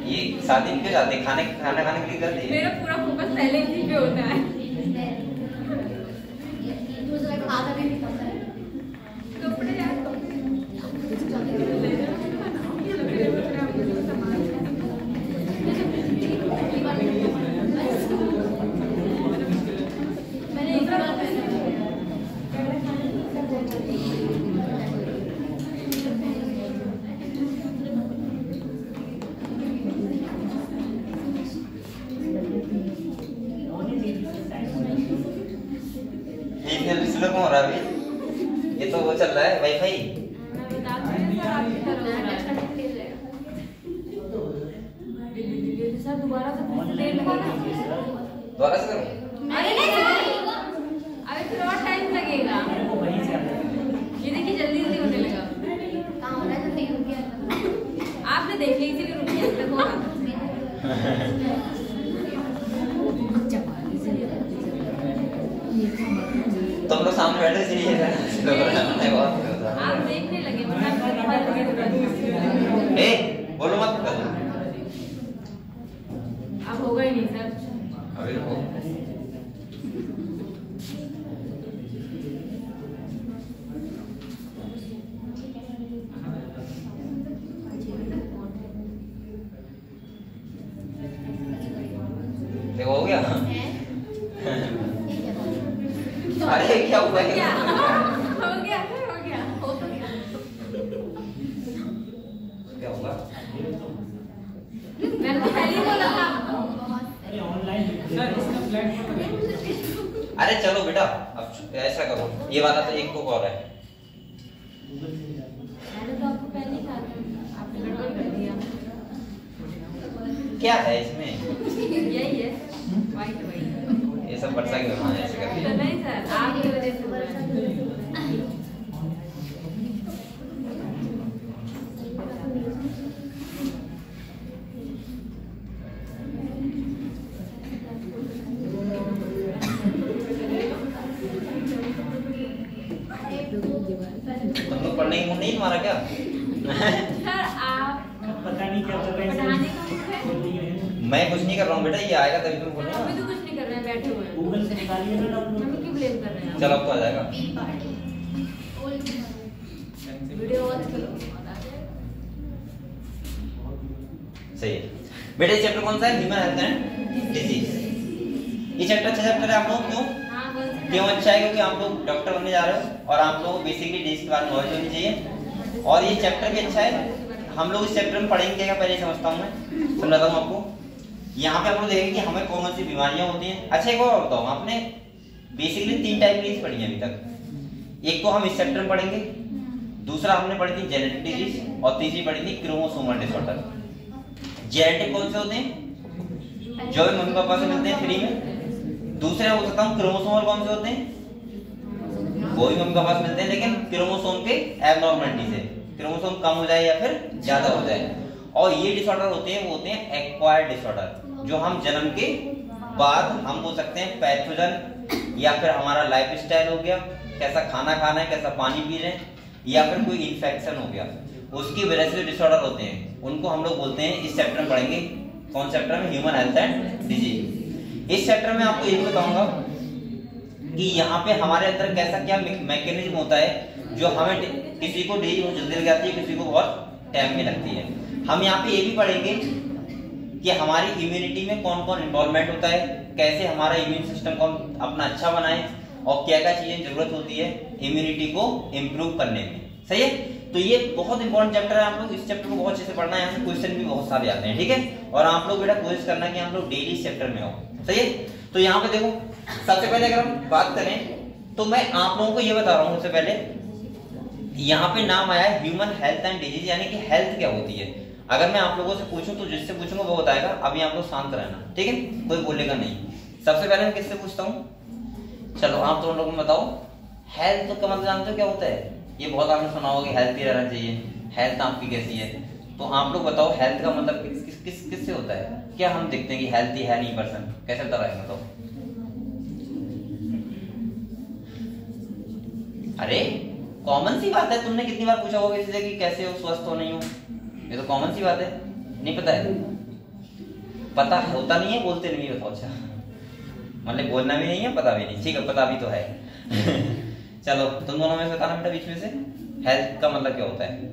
ये शादी में क्यों जाते हैं? खाना खाने के लिए करते हैं। मेरा पूरा फोकस पहले इसी पे होता है। कपड़े यार मैंने एक बार डिस्प्ले कौन हो रहा है अभी? ये तो वो चल रहा है वाईफाई। मैं बता दूं सर, आपकी तरह हो रहा है। सर दोबारा से फिर से देर लगा ना। दोबारा से करो। अरे नहीं, अरे फिर और टाइम लगेगा। वो वहीं से आता है। ये देखिए जल्दी जल्दी होने लगा। कहाँ हो रहा है? तो नहीं रुक गया। आपने देख लिया इसीलिए रुक गया, तक हो रहा था। तुम लोग सामने बैठे इसलिए आप देखने लगे मतलब ए बोलो मत कर दो। अब होगा ही नहीं सर। अभी रुको। देखो हो गया। अरे क्या हुआ है? हो गया सर, हो गया। हो तो गया। क्या हुआ? मैंने तो पहले ही बोला था। अरे ऑनलाइन सर इसका प्लेटफॉर्म अरे चलो बेटा, अब ऐसा करो, ये वाला तो एक बुक और है। गूगल से मैंने तो आपको पहले ही कहा था, आपने गड़बड़ कर दिया। क्या है इसमें? यही है वाइट। ये सब वर्षा की मेहमान ऐसे कर रही तो है। नहीं सर, आपकी वजह से हुआ है। तुम लोग पढ़ने की मूड नहीं तुम्हारा क्या? सर आप पता नहीं क्या कर रहे हैं पढ़ाने का मूड है? बोल रही है। मैं कुछ नहीं कर रहा हूँ बेटा, ये आएगा तभी तुम अभी बोलना। तो कुछ नहीं कर रहे हैं, बैठे हुए हैं। गूगल से निकालिए ना हमें डाउनलोड। क्यों ब्लेम कर रहे हैं आप? चलो अब तो आ जाएगा। वीडियो ऑन करो। सही है बेटा। ये चैप्टर कौन सा है? Human health and disease. ये चैप्टर अच्छा चैप्टर है आप लोग क्यों? हाँ, कौन सा? क्यों अच्छा है? क्योंकि आप लोग डॉक्टर बनने जा रहे हो और आप लोगों को बेसिकली डिजीज के बारे में नॉलेज होनी चाहिए। और ये चैप्टर भी अच्छा है। हम लोग इस चैप्टर में पढ़ेंगे क्या, पहले समझता हूँ मैं, समझाता हूँ आपको। यहाँ पे आप लोग देखेंगे कि हमें कौन सी बीमारियां होती हैं। अच्छा एक और बताओ, आपने बेसिकली 3 टाइप की पढ़ी है अभी तक। एक तो हम इस चैप्टर में पढ़ेंगे, दूसरा हमने पढ़ी थी जेनेटिक डिजीज, और तीसरी पढ़ी थी क्रोमोसोमल डिसऑर्डर। जेनेटिक कौन से होते हैं? जो भी मम्मी पापा से मिलते हैं फ्री में। दूसरे हो सकता हूँ क्रोमोसोमल कौन से होते हैं? वो भी मम्मी पापा से मिलते हैं लेकिन क्रोमोसोम के एबनॉर्मलिटी से, क्रोमोसोम कम हो जाए या फिर ज्यादा हो जाए। और ये डिसऑर्डर होते हैं, वो होते हैं एक्वायर्ड डिसऑर्डर, जो हम जन्म के बाद हम बोल सकते हैं पैथोजन, या फिर हमारा लाइफस्टाइल हो गया, कैसा खाना खाना है, कैसा पानी पी रहे हैं, या फिर कोई इन्फेक्शन हो गया, उसकी वजह से डिसऑर्डर होते हैं, उनको हम लोग बोलते हैं। इस चैप्टर में पढ़ेंगे। कौन चैप्टर में? Human health and disease. इस चैप्टर में आपको ये भी बताऊंगा कि यहाँ पे हमारे अंदर कैसा क्या मैकेनिज्म होता है जो हमें किसी को डिजीज जल्दी लग जाती है, किसी को बहुत टाइम में लगती है। हम यहाँ पे ये भी पढ़ेंगे कि हमारी इम्यूनिटी में कौन कौन इन्वॉल्वमेंट होता है, कैसे हमारा इम्यून सिस्टम को हम अपना अच्छा बनाए, और क्या क्या चीजें जरूरत होती है इम्यूनिटी को इम्प्रूव करने में। सही है? तो ये बहुत इंपॉर्टेंट चैप्टर है। आप लोग इस चैप्टर को बहुत अच्छे से पढ़ना है, यहाँ से क्वेश्चन भी बहुत सारे आते हैं। ठीक है? और आप लोग बेटा कोशिश करना कि आप लोग डेली इस चैप्टर में हो। सही है? तो यहाँ पे देखो, सबसे पहले अगर हम बात करें तो मैं आप लोगों को ये बता रहा हूँ। सबसे पहले यहाँ पे नाम आया है ह्यूमन हेल्थ एंड डिजीज, यानी कि हेल्थ क्या होती है। अगर मैं आप लोगों से पूछूं तो जिससे पूछूंगा वो बताएगा। अभी आप लोग शांत रहना, ठीक है? कोई बोलेगा नहीं। सबसे पहले मैं किससे पूछता हूँ? चलो आप दोनों लोग बताओ, हेल्थ का मतलब जानते हो क्या होता है? ये बहुत आपने सुना होगा कि हेल्थी रहना चाहिए, हेल्थ आपकी कैसी है। तो आप लोग बताओ हेल्थ का मतलब किससे होता है? क्या हम देखते हैं कि हेल्थी है नहीं पर्सन, कैसे बता रहे हैं? बताओ। अरे कॉमन सी बात है, तुमने कितनी बार पूछा होगा किसी से कि कैसे हो, स्वस्थ हो, नहीं हो? ये तो कॉमन सी बात है। नहीं पता है? पता होता नहीं है, बोलते नहीं है। अच्छा, मतलब बोलना भी नहीं है, पता भी नहीं। ठीक है, पता भी तो है। चलो तुम दोनों में से बताना बेटा, बीच में से हेल्थ का मतलब क्या होता है?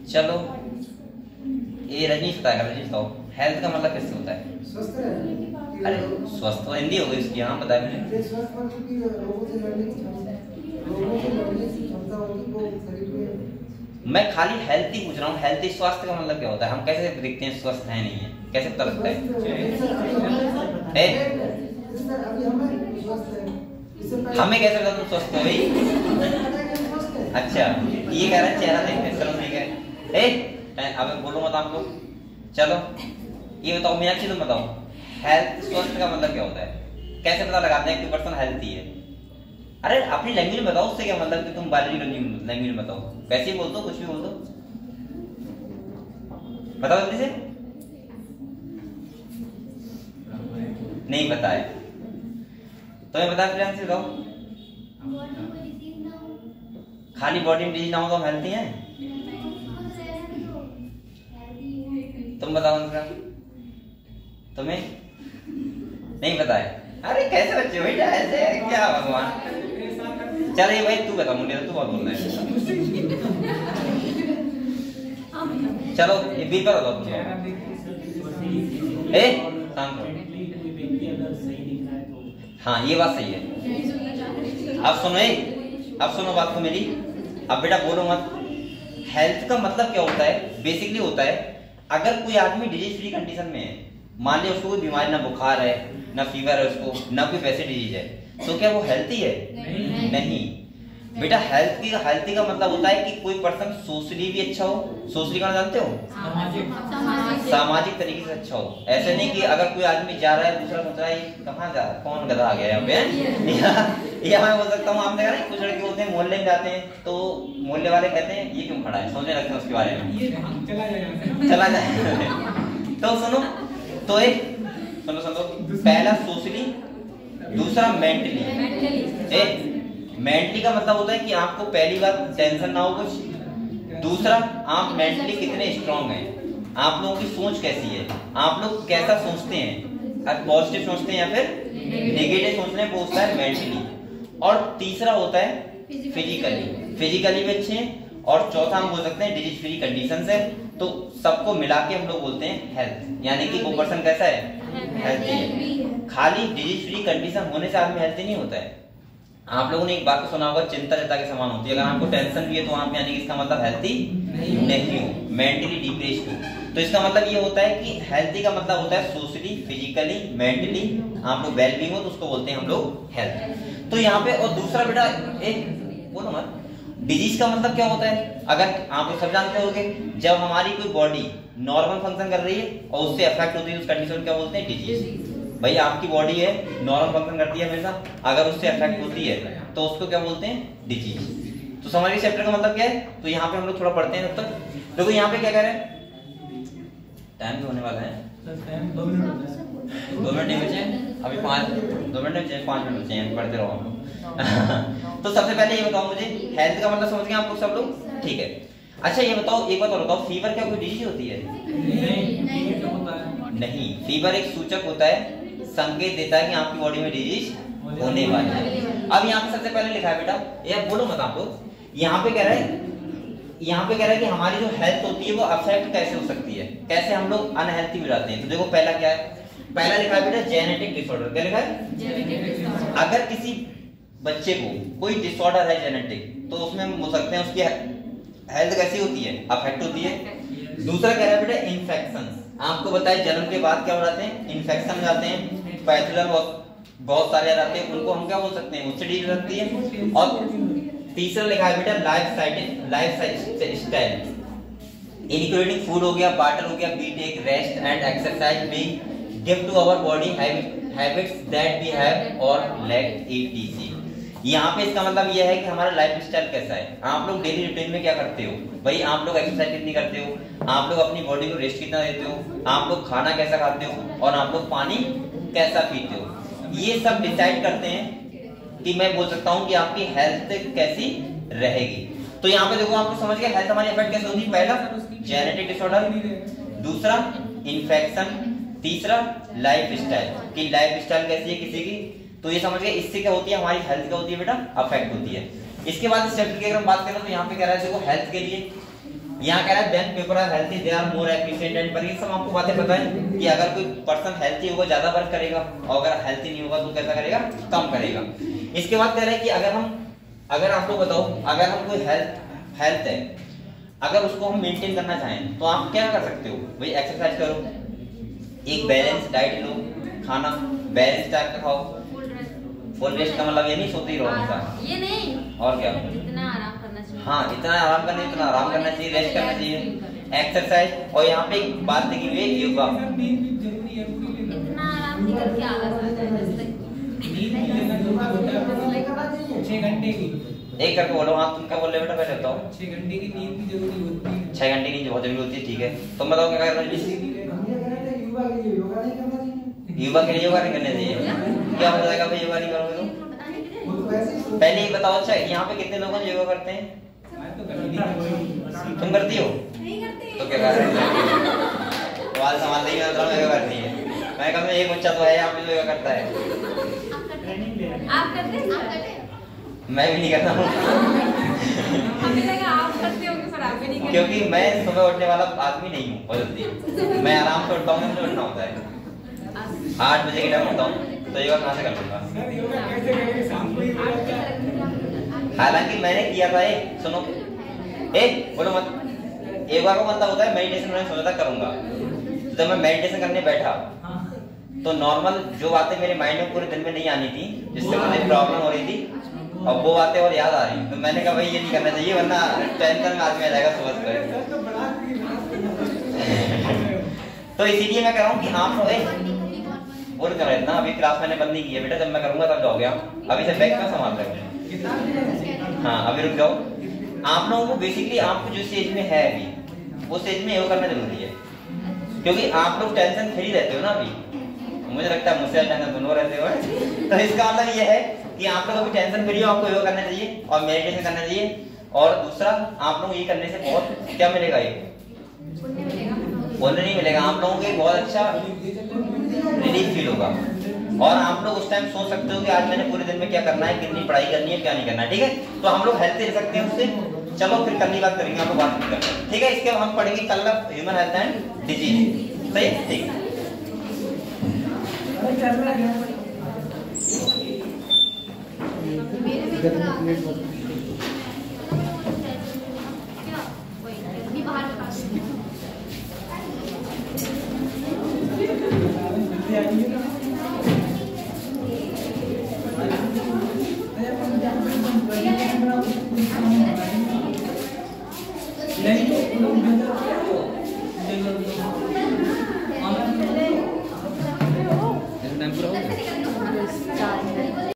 चलो ये रजनीश बताएगा। रजनीश बताओ हेल्थ का मतलब कैसे होता है? स्वस्थ रहना। अरे स्वस्थ तो हिंदी हो गई उसकी। हाँ बताया मैंने। स्वस्थ मतलब कि रोगों से लड़ने की क्षमता होगी वो शरीर में। मैं खाली हेल्थ ही पूछ रहा हूँ। हेल्थ स्वास्थ्य का मतलब क्या होता है? हम कैसे दिखते हैं स्वस्थ है नहीं है, कैसे पता लगता है? हमें कैसे पता तुम स्वस्थ हो भाई? अच्छा ये कह रहे हैं चेहरा देखते हैं, समझ नहीं गए। अब बोलो मत आप लोग। चलो ये बताओ मीनाक्षी, तुम बताओ हेल्थ स्वस्थ का मतलब क्या होता है? कैसे पता लगाते हैं कि पर्सन हेल्थी है? अरे अपनी लैंग्वेज में बताओ, उससे क्या मतलब कि तुम बायोलॉजी लैंग्वेज में बताओ। वैसे ही बोल दो, कुछ भी बोल दो, बताओ जल्दी से। नहीं बताए तो मैं बता प्रियांश से बताओ। खाली बॉडी में डिजीज ना हो तो हम हेल्थी हैं? तुम बताओ उनका, तुम्हें नहीं बताए? अरे कैसे बच्चे बेटा ऐसे क्या भगवान। चल ये भाई तू बता मुझे, तू बहुत बोल रहा है। चलो ये बी पर बताओ। शांत रहो। हाँ ये बात सही है। अब सुनो बात तो मेरी। अब बेटा बोलो मत। हेल्थ का मतलब क्या होता है? बेसिकली होता है अगर कोई आदमी डिजीज फ्री कंडीशन में है, मान लिया उसको कोई बीमारी, ना बुखार है ना फीवर है उसको, ना कोई वैसे डिजीज है, तो क्या वो हेल्थी है? नहीं। बेटा हेल्थी का मतलब होता है कि कोई पर्सन सोशली भी अच्छा हो। सोशली का जानते हो? सामाजिक तरीके से अच्छा हो। ऐसे नहीं कि अगर कोई आदमी जा रहा है दूसरा सोच रहा है कहाँ जा रहा है, कौन गधा आ गया यहाँ पे या मैं बोल सकता हूँ आपने कहा कुछ लड़के होते हैं मोहल्ले में जाते हैं तो मोहल्ले वाले कहते हैं ये क्यों खड़ा है, सोचने लगते हैं उसके बारे में, चला जाए। तो सुनो, तो एक सुनो पहला सोशली, दूसरा मेंटली। मेंटली का मतलब होता है कि आपको पहली बार टेंशन ना हो कुछ, दूसरा आप मेंटली कितने स्ट्रांग हैं, आप लोगों की सोच कैसी है, आप लोग कैसा सोचते हैं, आप पॉजिटिव सोचते हैं या फिर नेगेटिव सोचते हैं, वो होता है मेंटली। और तीसरा होता है फिजिकली भी अच्छे हैं। और चौथा हम बोल सकते हैं डिजीज फ्री कंडीशन है। तो सबको मिला के हम लोग बोलते हैं हेल्थ, यानी कि वो पर्सन कैसा है, हेल्थी है। खाली डिजीज फ्री कंडीशन होने से आदमी हेल्थी नहीं होता है। आप लोगों ने एक बात सुना होगा, चिंता जता के समान होती है। अगर आपको टेंशन भी है तो आप यानी कि इसका मतलब हेल्थी नहीं हो, मेंटली डिप्रेस्ड हो। तो इसका मतलब ये होता है कि हेल्थी का मतलब होता है सोशली, फिजिकली, मेंटली आप लोग वेल बीइंग हो तो उसको बोलते हैं हम लोग हेल्थ। तो यहाँ पे और दूसरा बेटा एक बोलो मत, डिजीज का मतलब क्या होता है? अगर आप लोग सब जानते होंगे, जब हमारी कोई बॉडी नॉर्मल फंक्शन कर रही है और उससे अफेक्ट होती है उस कंडीशन क्या बोलते हैं, डिजीज। भाई आपकी बॉडी है नॉर्मल फंक्शन करती है हमेशा, अगर उससे अफेक्ट होती है तो उसको क्या बोलते हैं, डिजीज। तो समझ गए चैप्टर का मतलब क्या है? तो यहाँ पे हम लोग थोड़ा पढ़ते हैं तब तक। देखो यहाँ पे क्या कह रहे हैं, टाइम भी होने वाला है, 2 मिनट नहीं बचे अभी, 2 मिनट बचे, 5 मिनट बचे हैं, पढ़ते रहो हम लोग। तो सबसे पहले ये बताओ मुझे, हेल्थ का मतलब समझ गए आप लोग सब लोग? ठीक है। अच्छा ये बताओ, एक बात और बताओ, फीवर क्या कोई डिजीज होती है? नहीं, फीवर एक सूचक होता है, संकेत देता है कि आपकी बॉडी में डिजीज होने वाली है। अब यहाँ पे सबसे पहले लिखा है बेटा, ये बोलो मत आप लोग, यहाँ पे कह रहा है कि हमारी जो हेल्थ होती है वो अफेक्ट कैसे हो सकती है, कैसे हम लोग अनहेल्थी हो जाते हैं। तो देखो पहला क्या है, पहला लिखा है बेटा जेनेटिक डिसऑर्डर। क्या लिखा है? अगर किसी बच्चे को कोई डिसऑर्डर है जेनेटिक, तो उसमें हम बोल सकते हैं उसकी हेल्थ कैसी होती है, अफेक्ट होती है। दूसरा कह रहा है बेटा इन्फेक्शन। आपको बताया जन्म के बाद क्या हो जाते हैं, इन्फेक्शन जाते हैं, पैथोजन बहुत सारे आ जाते हैं, उनको हम क्या बोल सकते हैं, उससे डील करती है। और तीसरा लिखा है बेटा लाइफ स्टाइल, इंक्लूडिंग फूड हो गया, वाटर हो गया, we take rest and exercise, we give to our body habits that we have और लैक etc। यहाँ पे इसका मतलब यह है कि हमारा लाइफ स्टाइल कैसा है, आप लोग डेली रूटीन में क्या करते हो, भाई आप लोग एक्सरसाइज कितनी करते हो, आप लोग अपनी बॉडी को रेस्ट कितना देते हो, आप लोग खाना कैसा खाते हो और आप लोग पानी कैसा पीते हो। ये सब डिसाइड करते हैं कि मैं बोल सकता हूँ कि आपकी हेल्थ कैसी रहेगी। तो यहाँ पे देखो आप लोग समझ गए हेल्थ हमारी अफेक्ट कैसे होती है। पहला जेनेटिक डिसऑर्डर, दूसरा इन्फेक्शन, तीसरा लाइफ स्टाइल, कि लाइफ स्टाइल कैसी है किसी की। तो ये समझ गए, इससे क्या होती है, हमारी हेल्थ क्या होती है बेटा, अफेक्ट होती है। इसके बाद इस चैप्टर की अगर हम बात करें तो यहाँ पे कह रहा है देखो हेल्थ के लिए, यहाँ कह रहा है when people are healthy they are more efficient and, पर ये सब आपको बातें पता है कि अगर कोई पर्सन हेल्थी होगा ज्यादा वर्क करेगा और अगर हेल्थी नहीं होगा तो कैसा करेगा, कम करेगा। इसके बाद कह रहे हैं कि अगर आप लोग बताओ, अगर हम कोई हेल्थ है, अगर उसको हम मेंटेन करना चाहें तो आप क्या कर सकते हो, भाई एक्सरसाइज करो, एक बैलेंस डाइट लो, खाना बैलेंस टाइप का खाओ। फुल रेस्ट का मतलब ये नहीं सोते ही रहो हमेशा, ये नहीं, और क्या, जितना आराम करना चाहिए, हाँ इतना आराम करना चाहिए, उतना आराम करना चाहिए, रेस्ट करना चाहिए, एक्सरसाइज। और यहाँ पे एक बात लिखी हुई है योगा, इतना आराम नहीं करके आलस आता है। जैसे 6 घंटे की, एक करके बोलो। हाँ तुम क्या बोल रहे बेटा, पहले बताओ। 6 घंटे की नींद की जरूरी होती है। 6 घंटे की नींद बहुत जरूरी होती है, ठीक है। तुम बताओ क्या करना चाहिए? योगा के लिए योगा नहीं करना चाहिए। क्या हो जाएगा भाई योगा नहीं करोगे तो? पहले ये बताओ, अच्छा यहाँ पे कितने लोग योगा करते हैं? तुम करती हो? तो क्या कर रहे हो? सवाल संभाल रही है, योगा करती है। मैं कहता हूँ एक बच्चा तो है यहाँ पे जो योगा करता है। आप करते हैं? मैं भी नहीं करता हूँ। हमें लगा आप करते होंगे पर आप भी नहीं करते। क्योंकि मैं सुबह उठने वाला आदमी नहीं हूँ, बहुत जल्दी मैं आराम से उठता हूँ, मुझे उठना होता है 8 बजे के टाइम उठता हूँ, तो योगा कहाँ से कर लूंगा? सर योगा कैसे करेंगे, शाम को ही होगा। हालांकि मैंने किया था, सुनो बोलो मत। योगा का मतलब होता है मेडिटेशन, मैंने सोचा था करूंगा। जब मैं मेडिटेशन करने बैठा तो नॉर्मल जो बातें मेरे माइंड में पूरे दिन में नहीं आनी थी, जिससे मुझे प्रॉब्लम हो रही थी, अब वो बातें और याद आ रही, तो मैंने कहा भाई ये नहीं करना चाहिए वरना टेंशन में आदमी आ जाएगा सुबह सुबह। तो इसीलिए मैं कह रहा हूँ कि आप बोल कर रहे ना, अभी क्लास मैंने बंद नहीं की है बेटा, जब मैं करूंगा तब जाओगे आप। अभी से बैग का संभाल रहे हो। हाँ अभी रुक जाओ। आप लोगों को बेसिकली आपको जो स्टेज में है अभी वो स्टेज में योगा करना जरूरी है, क्योंकि आप लोग टेंशन फ्री रहते हो ना अभी। मुझे लगता है मुझसे टेंशन दोनों रहते हो। तो इसका मतलब ये है कि आप लोग अभी टेंशन फ्री हो, आपको योगा करना चाहिए और मेडिटेशन करना चाहिए। और दूसरा आप लोग ये करने से बहुत क्या मिलेगा, ये पुण्य नहीं मिलेगा, आप लोगों को एक बहुत अच्छा रिलीफ फील होगा। और आप लोग उस टाइम सोच सकते हो कि आज मैंने पूरे दिन में क्या करना है, कितनी पढ़ाई करनी है, क्या नहीं करना है। ठीक है, तो हम लोग हेल्थी रह सकते हैं उससे। चलो फिर कल की बात करेंगे, हम लोग बात करते हैं। ठीक है, इसके बाद हम पढ़ेंगे कल ह्यूमन हेल्थ एंड डिजीज। सही है, ठीक है। मेरे में